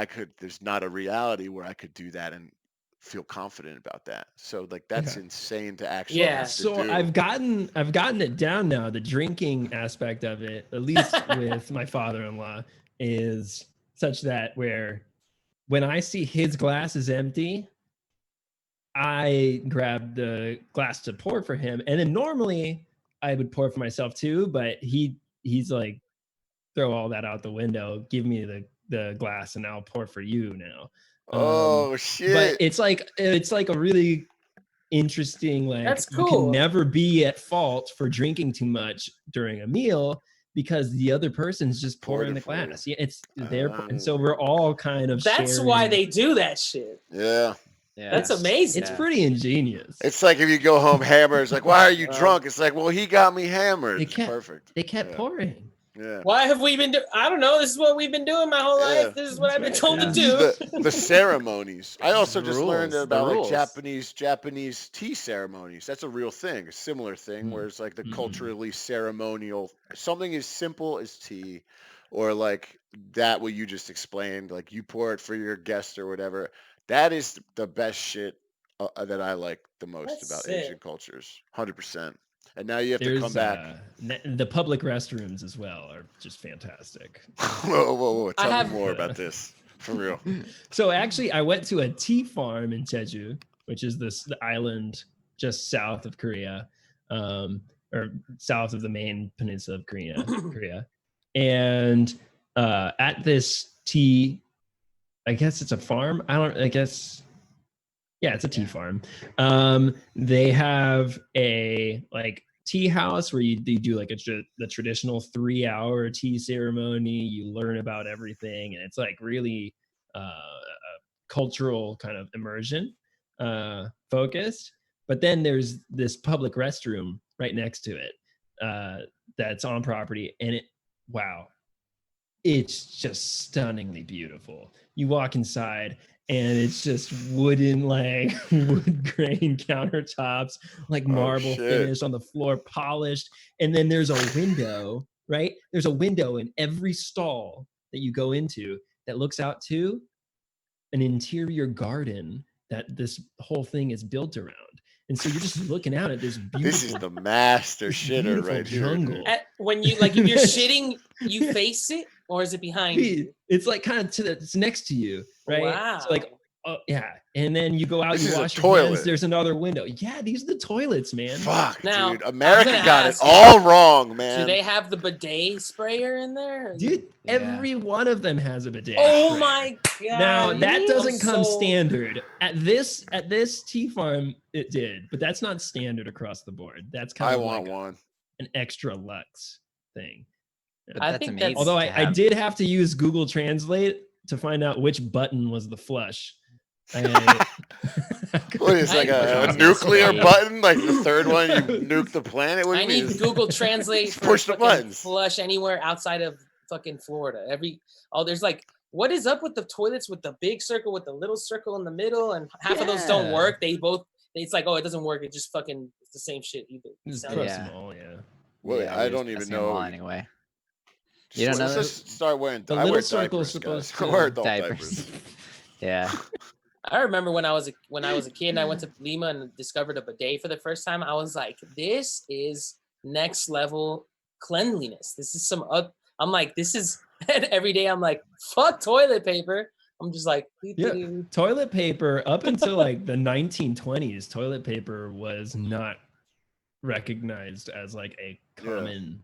there's not a reality where I could do that and feel confident about that. So like that's insane to actually have to So do. I've gotten it down now. The drinking aspect of it, at least with my father-in-law, is such that when I see his glass is empty, I grab the glass to pour for him, and then normally I would pour for myself too, but he's like, throw all that out the window, give me the glass, and I'll pour for you now. Oh shit! But it's like a really interesting, like, That's you can cool. never be at fault for drinking too much during a meal because the other person's just pouring the glass. Yeah, it's there, and so we're all kind of That's sharing. why they do that shit. Yeah. That's amazing. It's pretty ingenious. It's like if you go home hammered, it's like, why are you drunk? It's like, well, he got me hammered. It's perfect. They kept pouring. Yeah. Why have we been doing? I don't know. This is what we've been doing my whole life. This is what I've been told to do. The ceremonies. I also just learned about like rules. Japanese tea ceremonies. That's a real thing, a similar thing, where it's like the culturally ceremonial. Something as simple as tea, or like that what you just explained, like you pour it for your guest or whatever. That is the best shit that I like the most about Asian cultures. 100%. And now you have to come back. The public restrooms as well are just fantastic. Whoa. Tell me more about this. For real. So actually, I went to a tea farm in Jeju, which is the island just south of Korea, or south of the main peninsula of Korea. And at this tea, I guess it's a farm. Yeah, it's a tea farm. They have a like tea house where you do like the traditional 3-hour tea ceremony. You learn about everything, and it's like really a cultural kind of immersion focused. But then there's this public restroom right next to it that's on property, and it's just stunningly beautiful. You walk inside and it's just wood grain countertops, like marble finish on the floor, polished. And then there's a window, right? There's a window in every stall that you go into that looks out to an interior garden that this whole thing is built around. And so you're just looking out at this beautiful. This is the master shitter right jungle. here. When you if you're shitting, you face it, or is it behind you? It's like kind of it's next to you, right? Wow. So like, and then you go out, you wash your hands. There's another window. Yeah, these are the toilets, man. Fuck, now, dude, America got it all wrong, man. Do they have the bidet sprayer in there? Dude, every one of them has a bidet. Oh my god! Now that doesn't come standard at this tea farm. It did, but that's not standard across the board. That's kind of like an extra luxe thing. I think amazing. Although I did have to use Google Translate to find out which button was the flush. What is like a nuclear button? Like the third one, you nuke the planet? I need Google Translate for push the buttons. Flush anywhere outside of fucking Florida. There's like, what is up with the toilets with the big circle with the little circle in the middle, and half of those don't work. It's like, oh, it doesn't work. It just fucking it's the same shit. It's small, yeah. Well, Yeah, I we were don't even stressing them all know. anyway. You don't know Let's that? just start wearing. The I wear little circle's diapers, guys. supposed I to wear adult Diapers. diapers. Yeah. I remember when I was a kid and I went to Lima and discovered a bidet for the first time. I was like, this is next level cleanliness. This is I'm like, this is and every day I'm like, fuck toilet paper. I'm just like, Yeah, toilet paper up until like the 1920s, toilet paper was not recognized as like a common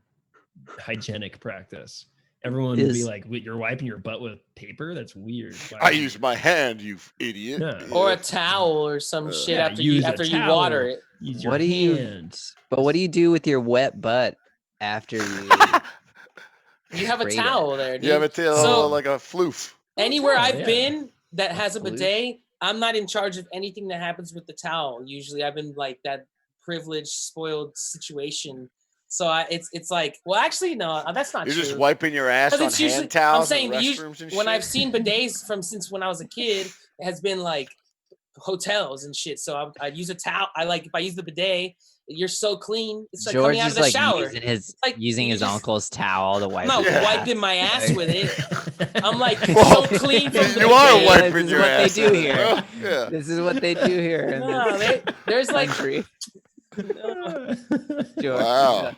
hygienic practice. Everyone would be like, "You're wiping your butt with paper? That's weird." I use my hand, you idiot. Yeah. Or a towel or some shit Yeah, after use a you water towel. it. Use your What do you? hand. But what do you do with your wet butt after you? You have a sprayed it? towel there, dude. You have a tail So like a floof. anywhere towel, I've yeah. been that has a flute? bidet, I'm not in charge of anything that happens with the towel. Usually I've been like that privileged, spoiled situation. So it's like, well, actually, no, that's not You're true. just wiping your ass 'Cause on it's usually, hand towels I'm saying in restrooms and when shit. I've seen bidets since when I was a kid, it has been like hotels and shit. So I use a towel. If I use the bidet, you're so clean. It's like George coming out is of the like shower. using his uncle's towel to wipe. I'm not his wiping my ass with it. I'm like so Well, clean from the you are bidet. wiping This is your what they ass. do here. Yeah. This is what they do here in No, this there's like country. George, Wow.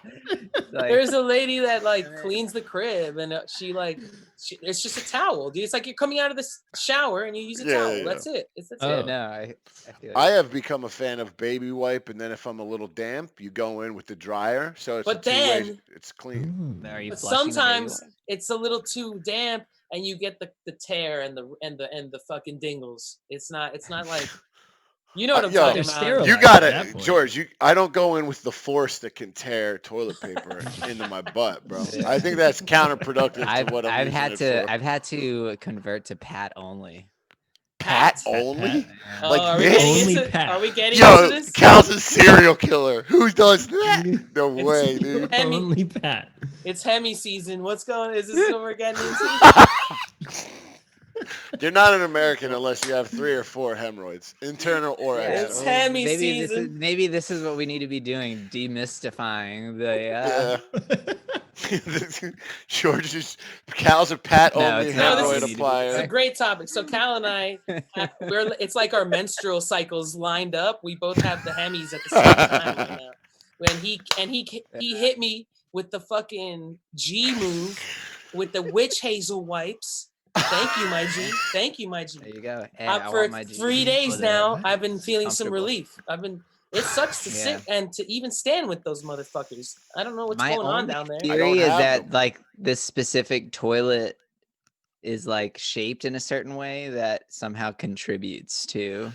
like, there's a lady that like cleans the crib and it's just a towel, dude. It's like you're coming out of the shower and you use a towel. Yeah. That's it. That's yeah, it. no, I feel I like have become a fan of baby wipe, and then if I'm a little damp, you go in with the dryer, so it's But a two-way. then- It's clean. are you But flushing the baby sometimes wipe? it's a little too damp and you get the tear and the fucking dingles. It's not like you know what I'm Yo, talking They're about. sterile. You At gotta, that point. George. I don't go in with the force that can tear toilet paper into my butt, bro. Yeah. I think that's counterproductive I've to what I'm using had it to for. I've had to convert to pat only. Pat Pat. only? Yeah. Like are we this? getting Only into, Pat. Are we getting Yo, into this? Cal's a serial killer. Who does that? No way, dude. Hemi. Only Pat. It's Hemi season. What's going? Is this what we're getting into? You're not an American unless you have 3 or 4 hemorrhoids, internal or Yeah, It's external. well, Hemi maybe season. this is what we need to be doing, demystifying the Yeah. George's Cal's a pat No, only it's not what we hemorrhoid need to be It's a applier. great topic. So Cal and I, it's like our menstrual cycles lined up. We both have the Hemis at the same time right now. When he hit me with the fucking G move, with the witch hazel wipes. Thank you, my G. Thank you, my G. There you go. Hey, I For want my 3 days G. now, I've been feeling some Comfortable. relief. It sucks to Yeah. sit and to even stand with those motherfuckers. I don't know what's My going on only down there. theory is have that them. like this specific toilet is like shaped in a certain way that somehow contributes to.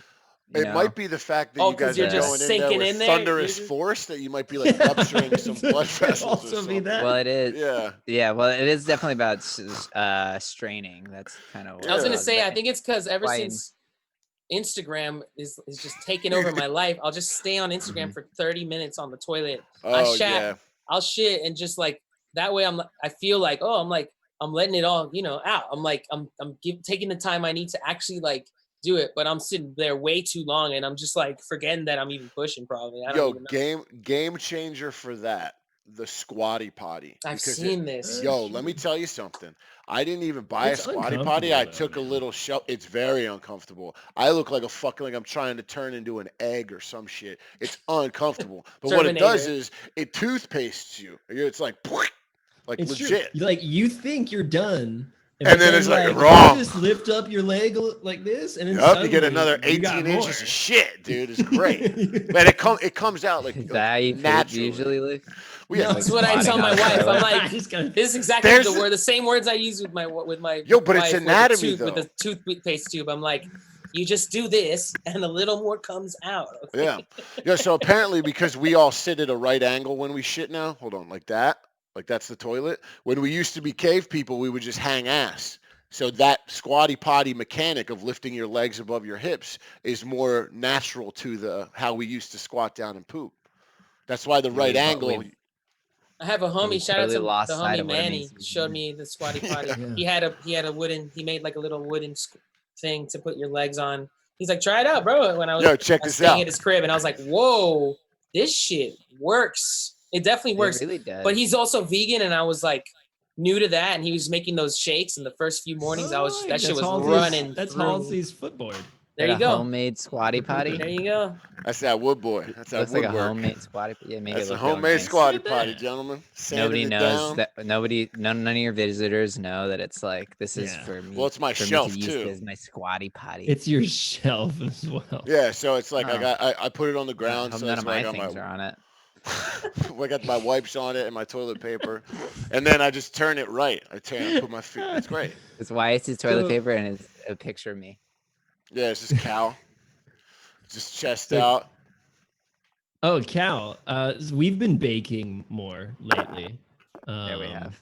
It might be the fact that Oh, you 'cause guys you're are just going in there sinking with in there, thunderous you're just- force that you might be like rupturing some blood Could vessels or also be something. that. Well, it is. Yeah. Yeah. Well, it is definitely about straining. That's kind of. I was gonna Yeah. say, I think it's because ever Why- since Instagram is just taking over my life, I'll just stay on Instagram for 30 minutes on the toilet. Oh shat. yeah. I'll shit and just like that way I feel like, oh, I'm letting it all, out. I'm like, I'm taking the time I need to actually like do it, but I'm sitting there way too long and I'm just like forgetting that I'm even pushing probably. I don't Yo, even know. game changer for that. The squatty potty. I've Because seen this. Yo, let me tell you something. I didn't even buy It's a squatty potty. uncomfortable, I though, took a man. little shove. It's very uncomfortable. I look like like I'm trying to turn into an egg or some shit. It's uncomfortable. But what it does Terminator. is it toothpastes you. It's like It's legit. true. Like you think you're done, And then it's like, you wrong. just lift up your leg like this, and then Yup, you get suddenly another you got 18 inches more. of shit, dude. It's great. Man, it comes out like Is that how you poop naturally. usually, Luke? We had, No, like, That's what I squatting tell my on the wife. I'm toilet. like, Just gotta- this is exactly There's the same words I use with my Yo, but it's wife with the anatomy, with the toothpaste tube. I'm like, you just do this, and a little more comes out. Okay? Yeah. Yeah, so apparently because we all sit at a right angle when we shit now, hold on, like that, like that's the toilet. When we used to be cave people, we would just hang ass. So that squatty potty mechanic of lifting your legs above your hips is more natural to how we used to squat down and poop. That's why the right We've- angle. we've- I have a homie. we Shout totally out to lost the sight homie of what it Manny. means to be Showed human. me the squatty potty. Yeah. He had he made like a little wooden thing to put your legs on. He's like, try it out, bro. When I was Yo, check I was this staying out. at his crib, and I was like, whoa, this shit works. It definitely works. It really does. But he's also vegan, and I was like new to that, and he was making those shakes. And the first few mornings, that shit was running. That's through me. Halsey's footboard. There you go. Homemade squatty potty. There you go. That's that wood boy. That's that Looks like a woodwork. homemade squatty. Yeah, maybe That's it a looks real homemade nice. squatty Look at potty, that. gentlemen. Nobody Sanding it knows down. that. None of your visitors know that it's like this is Yeah. for me. Well, it's my for shelf, me to use too. as my squatty potty. It's your shelf as well. Yeah, so it's like Oh. I put it on the I ground, hope so none it's of my like on things my are on it. I got my wipes on it and my toilet paper, and then I just turn it right. I put my feet. It's great. It's why it's his toilet So- paper and it's a picture of me. Yeah, it's just cow, just chest So- out. Oh, Cal, so we've been baking more lately. There we have.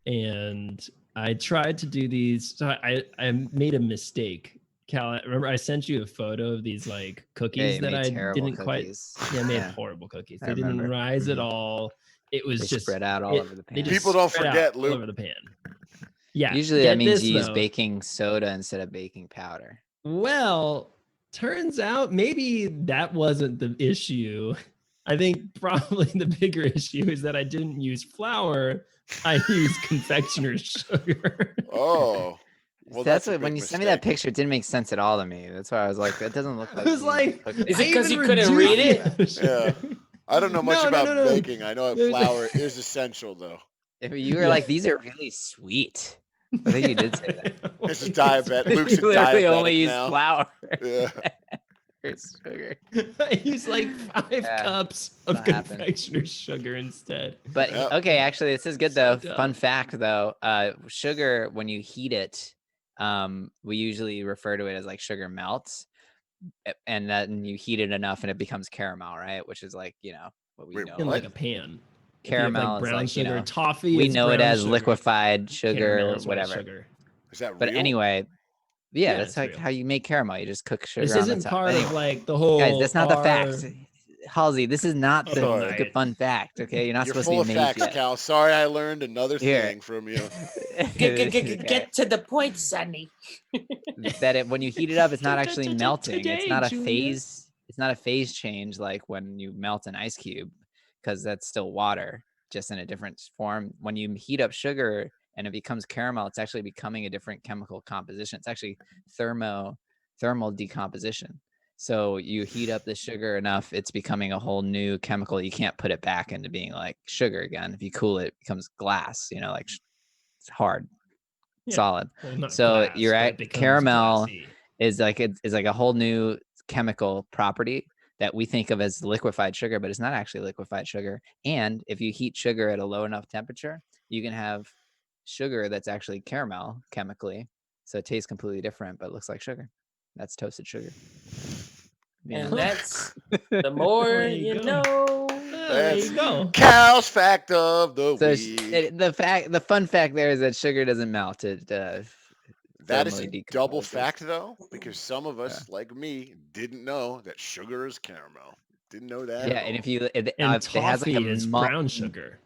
And I tried to do these. So I made a mistake. Cal, remember I sent you a photo of these like cookies you that made I terrible didn't cookies. quite. Yeah, I made Yeah. horrible cookies. I They didn't remember. rise at Mhm. all. It was They just spread out all over the they pan. just People don't spread out forget, all Luke. over the pan. Yeah. Usually that get means this, you use though. baking soda instead of baking powder. Well, turns out maybe that wasn't the issue. I think probably the bigger issue is that I didn't use flour. I used confectioner's sugar. Oh, well, That's a what when big you sent me that mistake. picture, it didn't make sense at all to me. That's why I was like, that doesn't look like. I was you like, cooked Is it. it 'cause I you even couldn't reduced read it? the sugar. I don't know much No, about no. baking. I know that There's- flour is essential, though. If you were Yeah. like, these are really sweet. I think you did say that. This is diabetic. Luke's You literally only diabetic use now. flour Yeah. for sugar. I used like 5 Yeah, cups of that happened. confectioner's sugar instead. But Yep. okay, actually, this is good So though. dumb. Fun fact though, sugar when you heat it, we usually refer to it as like sugar melts, and then you heat it enough and it becomes caramel, right? Which is like what we Wait, know. In What? like a pan. If you have, Caramel like is brown like sugar, toffee. we is know it brown as sugar, liquefied sugar, caramel is white whatever. sugar. Is that But real? anyway, yeah, Yeah, that's it's like real. how you make caramel. You just cook sugar This on the isn't top. part But of anyway, like the whole. guys, that's not the our- fact. Halsey, this is not the Sorry. good fun fact. Okay, you're not You're supposed full to of be made facts, yet. Cal. Sorry, I learned another Here. thing from you. Get to the point, Sonny. That when you heat it up, it's not actually melting. Today, It's not a Junior. phase. It's not a phase change like when you melt an ice cube, because that's still water, just in a different form. When you heat up sugar and it becomes caramel, it's actually becoming a different chemical composition. It's actually thermal decomposition. So you heat up the sugar enough, it's becoming a whole new chemical. You can't put it back into being like sugar again. If you cool it, it becomes glass. Like it's hard, Yeah. solid. Well, not So glass, you're but at it becomes caramel glassy. is like a whole new chemical property that we think of as liquefied sugar, but it's not actually liquefied sugar. And if you heat sugar at a low enough temperature, you can have sugar that's actually caramel chemically. So it tastes completely different, but looks like sugar. That's toasted sugar. And that's the more There you you go. know. There you go. Cal's fact of the So week. the fun fact there is that sugar doesn't melt. It That is a thermally double decomposes. fact, though, because some of us, like me, didn't know that sugar is caramel. Didn't know that. Yeah, at and all. if you And it has toffee like a is brown sugar.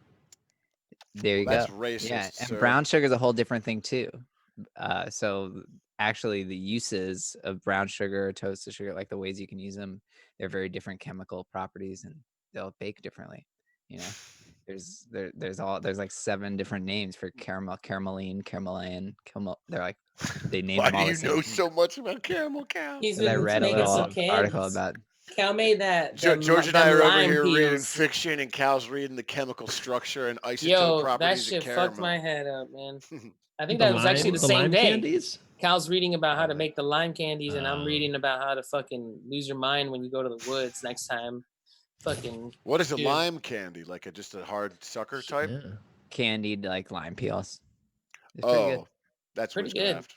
There you Well, that's go. racist, Yeah, and sir. brown sugar is a whole different thing too. So actually, the uses of brown sugar, toasted sugar, like the ways you can use them, they're very different chemical properties, and they'll bake differently. There's like 7 different names for caramel, carameline, caramel. They name Why them all do the you same know thing. so much about caramel, Cal? He's 'Cause I been read a making little some article candies. about. Cal made that. George and I them are over lime here reading peels. fiction, and Cal's reading the chemical structure and isotope Yo, that properties shit of caramel. fucked my head up, man. I think The that was actually the same lime day. candies? Cal's reading about how to Oh. make the lime candies, and I'm Oh. reading about how to fucking lose your mind when you go to the woods next time. Fucking What is a dude. lime candy? Like just a hard sucker type? Yeah. Candied like lime peels. It's pretty good. Oh, that's Pretty good. witchcraft.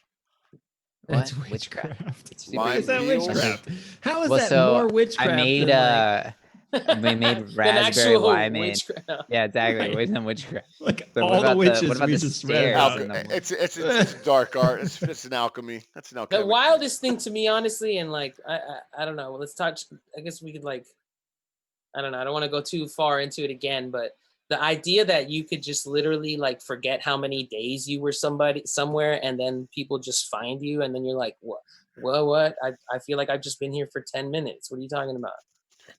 That's What? witchcraft. Super Lime How is that peels? witchcraft? How is Well, that so more witchcraft? I made than, we made An raspberry actual limeade. witchcraft. Yeah, exactly. Right. Way than witchcraft. like So what all the about witches what about we the just read stairs about. and the It's dark art. It's an alchemy. That's an The alchemy. wildest thing to me, honestly, and like I don't know. Let's touch. I guess we could like. I don't know. I don't want to go too far into it again, but the idea that you could just literally like forget how many days you were somewhere, and then people just find you, and then you're like, what? I feel like I've just been here for 10 minutes. What are you talking about?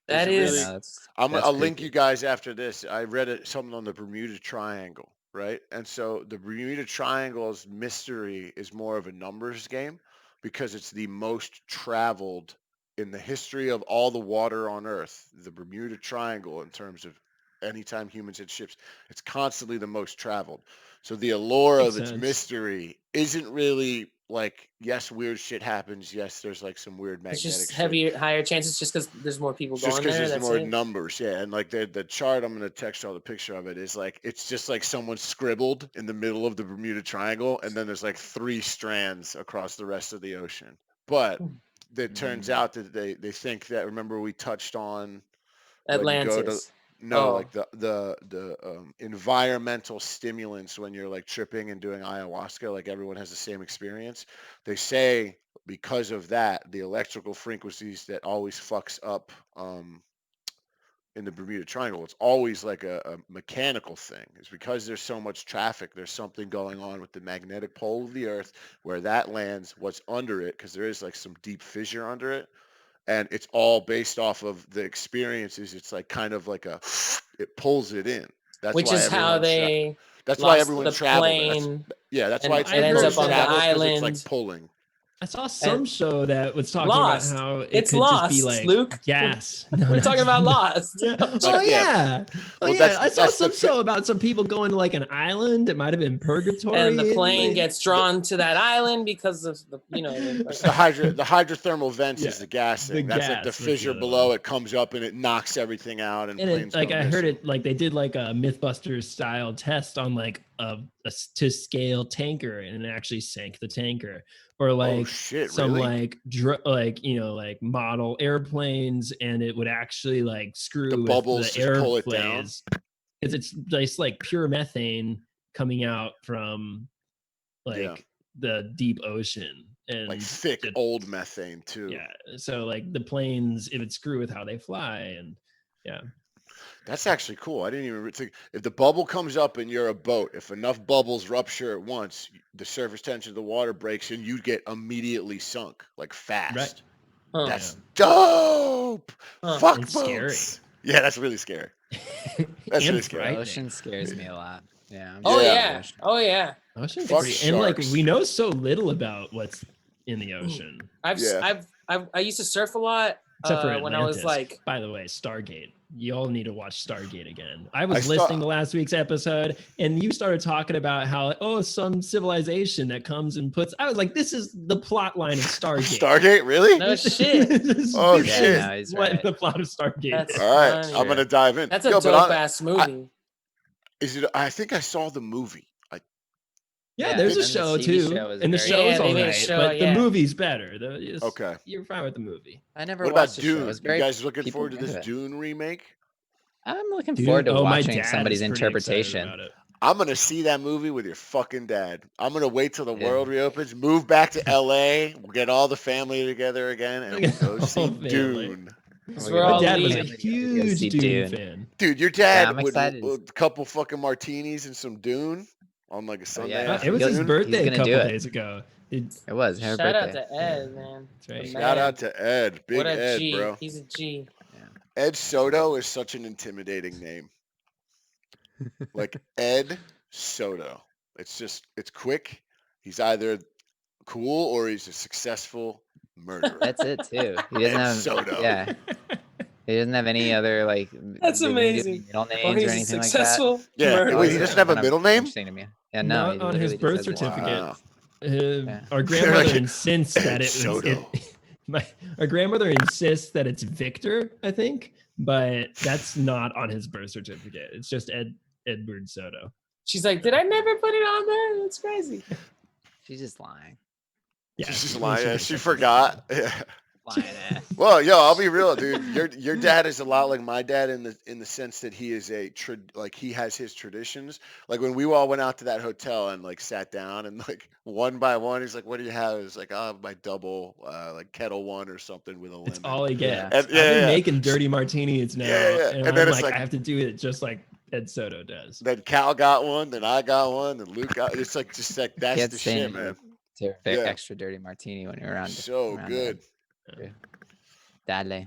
That Is it is. really? that's I'll link creepy. you guys after this. I read something on the Bermuda Triangle, right? And so the Bermuda Triangle's mystery is more of a numbers game because it's the most traveled in the history of all the water on Earth. The Bermuda Triangle, in terms of anytime humans hit ships, it's constantly the most traveled. So the allure Makes of its sense. mystery isn't really like, yes, weird shit happens. Yes, there's like some weird It's magnetic just shit. higher chances just because there's more people It's just going because there. there's That's more it. numbers, yeah. And like the chart, I'm gonna text y'all the picture of it. Is like it's just like someone scribbled in the middle of the Bermuda Triangle, and then there's like 3 strands across the rest of the ocean. But it turns out that they think that. Remember we touched on when you go to Atlantis. no, Oh, like the environmental stimulants when you're like tripping and doing ayahuasca, like everyone has the same experience. They say because of that, the electrical frequencies that always fucks up in the Bermuda Triangle, it's always like a mechanical thing. It's because there's so much traffic. There's something going on with the magnetic pole of the Earth where that lands, what's under it, because there is like some deep fissure under it, and it's all based off of the experiences. It's like kind of like it pulls it in. That's which why is how everyone they that's why lost everyone the traveled there. plane, That's why and it's I it the ends heard up most on the that. traveled, because it's like island. pulling. I saw And some show that was talking about Lost. how it It's could just be Lost, like Luke. gas. No, We're not talking about no. Lost. Yeah. But Oh yeah, yeah. Oh well, yeah. I saw that's the some show about some people going to like an island. It might have been And the purgatory. plane And gets the drawn to that island because of the It's the hydrothermal vents yeah, is the the gassing. That's like the gas was the fissure other below. one. It comes up and it knocks everything out, and And it, planes like go I heard missing. it, like they did like a MythBusters style test on like a to scale tanker, and it actually sank the tanker. Or Oh like shit! some Really? like like like model airplanes, and it would actually like The screw with the bubbles just pull it down, airplanes because it's just like pure methane coming out from yeah, like the deep ocean, like and thick it, old methane too. yeah, so like the planes, it would screw with how they fly, and yeah. That's actually cool. I didn't even think if the bubble comes up and you're a boat, if enough bubbles rupture at once, the surface tension of the water breaks and you get immediately sunk like Right. fast. Huh. That's dope. Huh. Fuck It's scary. boats. Yeah, that's really scary. That's And really The scary. frightening. ocean scares me a lot. Yeah. I'm Oh scared of the yeah. ocean. Oh yeah. Ocean's Fuck pretty, and like sharks. we know so little about what's in the ocean, Yeah. I used to surf a lot except for when I was Atlantis. like, By the way, Stargate. You all need to watch Stargate again. I was I listening saw- to last week's episode, and you started talking about how some civilization that comes and puts. I was like, this is the plot line of Stargate. Stargate, really? no shit. Oh, This shit. is No, he's what right. the plot of Stargate That's is. All right, funny. I'm gonna dive in. That's a Yo, but dope ass movie. is it? I think I saw the movie. Yeah, Yeah, there's a and the show TV too, show is and the very show's Yeah, they all made a right, show, but yeah. the movie's better. Okay. You're fine with the movie. I never What watched about the show. It Dune? was You very guys looking people forward to were into this it. Dune remake? I'm looking Dude, forward to my watching dad somebody's is pretty excited interpretation. about it. I'm gonna see that movie with your fucking dad. I'm gonna wait till the Yeah. world reopens, move back to LA, we'll get all the family together again, and we'll go see All family. Dune. Because We're we're gonna all My dad was a leaving. huge see Dune Dune. fan. Dude, your dad I'm would excited. a couple fucking martinis and some Dune on like a Sunday yeah. It was his afternoon. birthday a gonna do couple it. days ago. It was her Shout out birthday. to Ed, man. That's right. The Shout man. out to Ed, big What a Ed, G. bro. He's a G. Ed Soto is such an intimidating name. Like Ed Soto. It's quick. He's either cool or he's a successful murderer. That's it too. He doesn't Ed have Soto. yeah. He doesn't have any other like That's they didn't do any amazing. middle Or names or he's a anything like that. successful Yeah, murderer. wait, he doesn't have a Kind of middle name? interesting to me. Yeah, no, Not he on his literally birth just says it. certificate. Wow. Our grandmother Like, insists that Ed it was. Soto. Our grandmother insists that it's Victor, I think, but that's not on his birth certificate. It's just Edward Soto. She's like, did I never put it on there? That's crazy. She's just lying. Yeah, She's just she lying. didn't She check forgot. Yeah. Lying ass. Well, yo, I'll be real, dude. Your dad is a lot like my dad in the sense that he is like he has his traditions. Like when we all went out to that hotel and like sat down and like one by one, he's like, "What do you have?" It's like, "Oh, my double, like kettle one or something with a lemon." It's all he gets. Yeah. And- I've been yeah. making dirty martinis now, Yeah. and, And then I'm it's like, like- I have to do it just like Ed Soto does. Then Cal got one, then I got one, then Luke got. It's like just like that's Can't the stand shit, you. man. Terrific Yeah. extra dirty martini when you're around. So around good. Dale.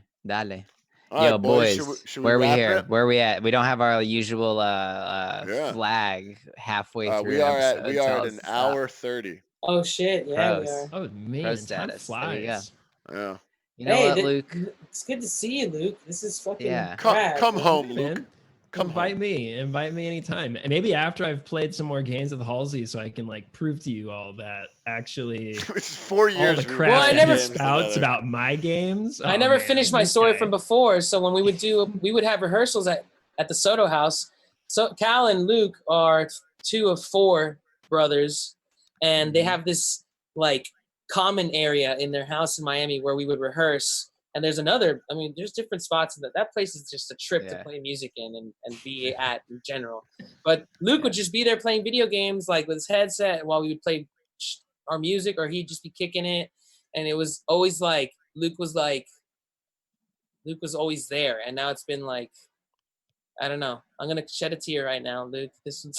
All Yo, right, boys. boys, Should we where are we wrap here? it? Where are we at? We don't have our usual Yeah. flag halfway through We an are episode. at Tell us an to stop. hour 30. Oh shit! Yeah, we Pros. are. Oh Pro man, time status. There you go. flies. Yeah. You know Hey, what, Luke? it's good to see you, Luke. This is fucking Yeah. rad, Come man. home, Hey, Luke. man. Come Invite home. me. Invite me anytime. And maybe after I've played some more games with Halsey, so I can like prove to you all that actually It's 4 all years. the we've crap Well, I played that never- he games spouts together. about my games. I Oh, never man, finished my this story guy. from before, so when we would have rehearsals at the Soto house. So Cal and Luke are 2 of 4 brothers, and they Mhm. have this like common area in their house in Miami where we would rehearse. And there's another, I mean, there's different spots in that place is just a trip to Yeah. play music in and be at in general. But Luke would just be there playing video games like with his headset while we would play our music, or he'd just be kicking it. And it was always like Luke was always there, and now it's been like, I don't know. I'm gonna shed a tear right now, Luke. This is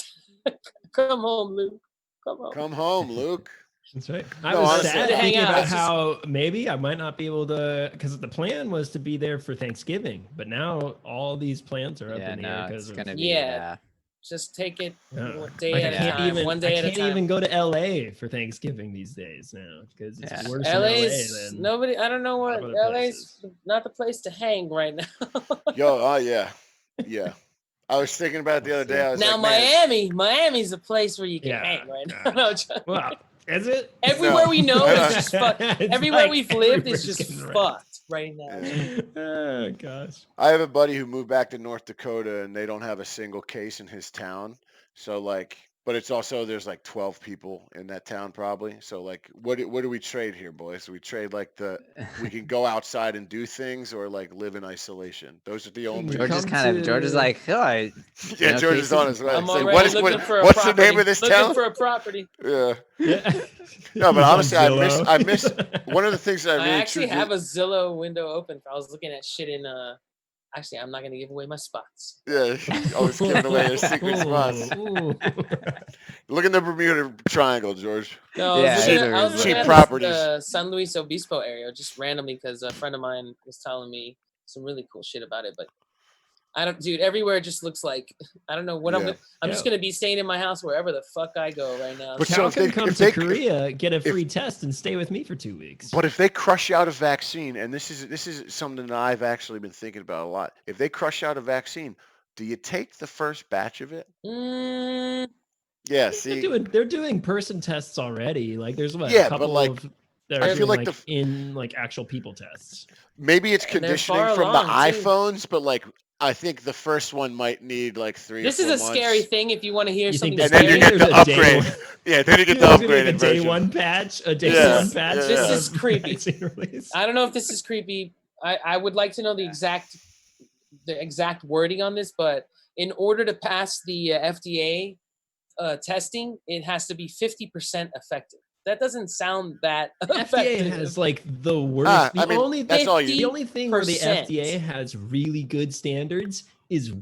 come home, Luke. Come home. Come home, Luke. That's right. I No, was honestly, sad Good to hang thinking out. about It's just- how maybe I might not be able to, because the plan was to be there for Thanksgiving, but now all these plans are up Yeah, in the air no, because it's of gonna be. Yeah. Just take it one day like at I a can't time. even One day I at a can't time. even go to LA for Thanksgiving these days now because it's Yeah. worse in LA LA's than nobody. I don't know lot what of other LA's places. not the place to hang right now. Yo, oh yeah. Yeah. I was thinking about it the other day. I was now like, man, Miami's a place where you can Yeah, hang right yeah. now. No, Well, is it? everywhere No. we know I is don't- just fucked. It's Everywhere like we've lived everywhere's is just getting wrecked. fucked right now. Yeah. Oh gosh. I have a buddy who moved back to North Dakota and they don't have a single case in his town. So like, but it's also there's like 12 people in that town probably. So like, what do we trade here, boys? Do we trade like we can go outside and do things, or like live in isolation? Those are the only. George George is come like, oh, Yeah, no George is cases on in his way. I'm It's like, already looking for a what's property. the name of this looking town? for a property. Yeah. Yeah. No, but He's on honestly, I miss Zillow. one of the things that I I really actually truly- have a Zillow window open. I was looking at shit in Actually, I'm not gonna give away my spots. Yeah, always giving away your secret spots. Ooh. Look in the Bermuda Triangle, George. No, Yeah, I was looking cheap at properties. the San Luis Obispo area just randomly because a friend of mine was telling me some really cool shit about it. But I don't, dude. Everywhere just looks like I don't know what Yeah. I'm just Yeah. gonna be staying in my house wherever the fuck I go right now. But Cal so can come if to they- Korea, get a free test, and stay with me for 2 weeks. But if they crush out a vaccine, and this is something that I've actually been thinking about a lot. If they crush out a vaccine, do you take the first batch of it? Mm, Yeah, they're see, doing person tests already. Like there's what, Yeah, a but, couple like, of that I are feel doing, like like in like actual people tests. maybe it's And they're conditioning far from the along, too. iPhones, but like I think the first one might need like 3 this or is 4 a scary months. thing if you want to hear You something think And then you scary. get the There's a day upgrade. one- Yeah, then you get There's the gonna be like upgraded a day version. one patch, a day Yeah, one patch. yeah, This yeah. is creepy. vaccine release. I don't know if this is creepy. I would like to know the exact wording on this, but in order to pass the FDA testing, it has to be 50% effective. That doesn't sound that FDA effective. has like the worst. I mean, that's all you The need. only thing where the 50%. FDA has really good standards is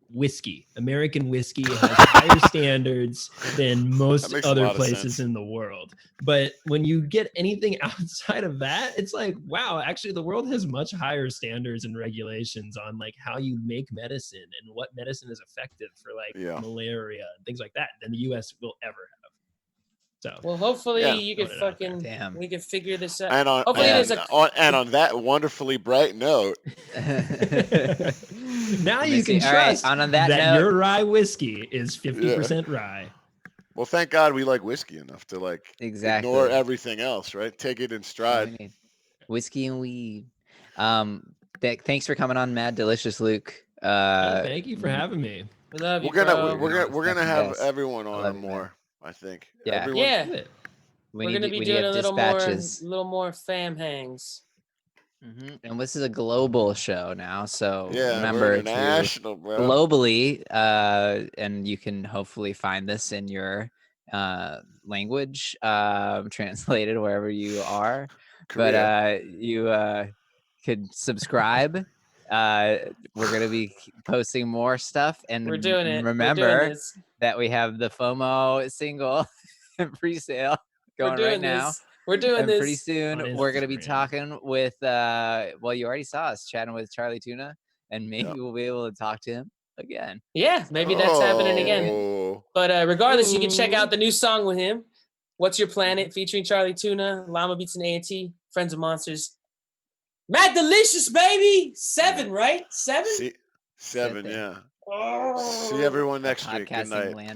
whiskey. American whiskey has higher standards than most makes a other lot of places sense. in the world. But when you get anything outside of that, it's like, wow, actually the world has much higher standards and regulations on like how you make medicine and what medicine is effective for like Yeah. malaria and things like that than the US will ever have. So Well, hopefully Yeah. you could Throwing it out there. fucking Damn. we could figure this out. And on Hopefully and, there's a- on that wonderfully bright note, now Let me you can see. All right, trust on that, that note- your rye whiskey is 50% rye. well, thank God we like whiskey enough to like Exactly. ignore everything else, right? Take it in That's all we stride. need. Whiskey and weed. Thanks for coming on, Mad Delicious Luke. Thank you for having me. We love you, We're gonna bro. we're gonna have Yes. everyone I on love you, man. more. I think. Yeah. Everyone, Yeah, Do it. We we're need gonna to- be we doing have a dispatches. little more fam hangs. And this is a global show now, so Yeah, remember we're to international, bro. globally, and you can hopefully find this in your language, translated wherever you are. Korea. But you could subscribe. We're gonna be posting more stuff, and We're doing it. remember We're doing this. that we have the FOMO single pre-sale going right now. this. We're doing And this. pretty soon On we're gonna be Instagram. talking with well, you already saw us chatting with Charlie Tuna, and maybe we'll be able to talk to him again. Yeah, maybe that's happening again. Oh. But regardless, you can check out the new song with him. What's Your Planet featuring Charlie Tuna, Llama Beats and A&T, Friends of Monsters. Mad Delicious, baby! 7, right? 7? Seven, yeah. Oh. See everyone next week. Good Podcasting night. land.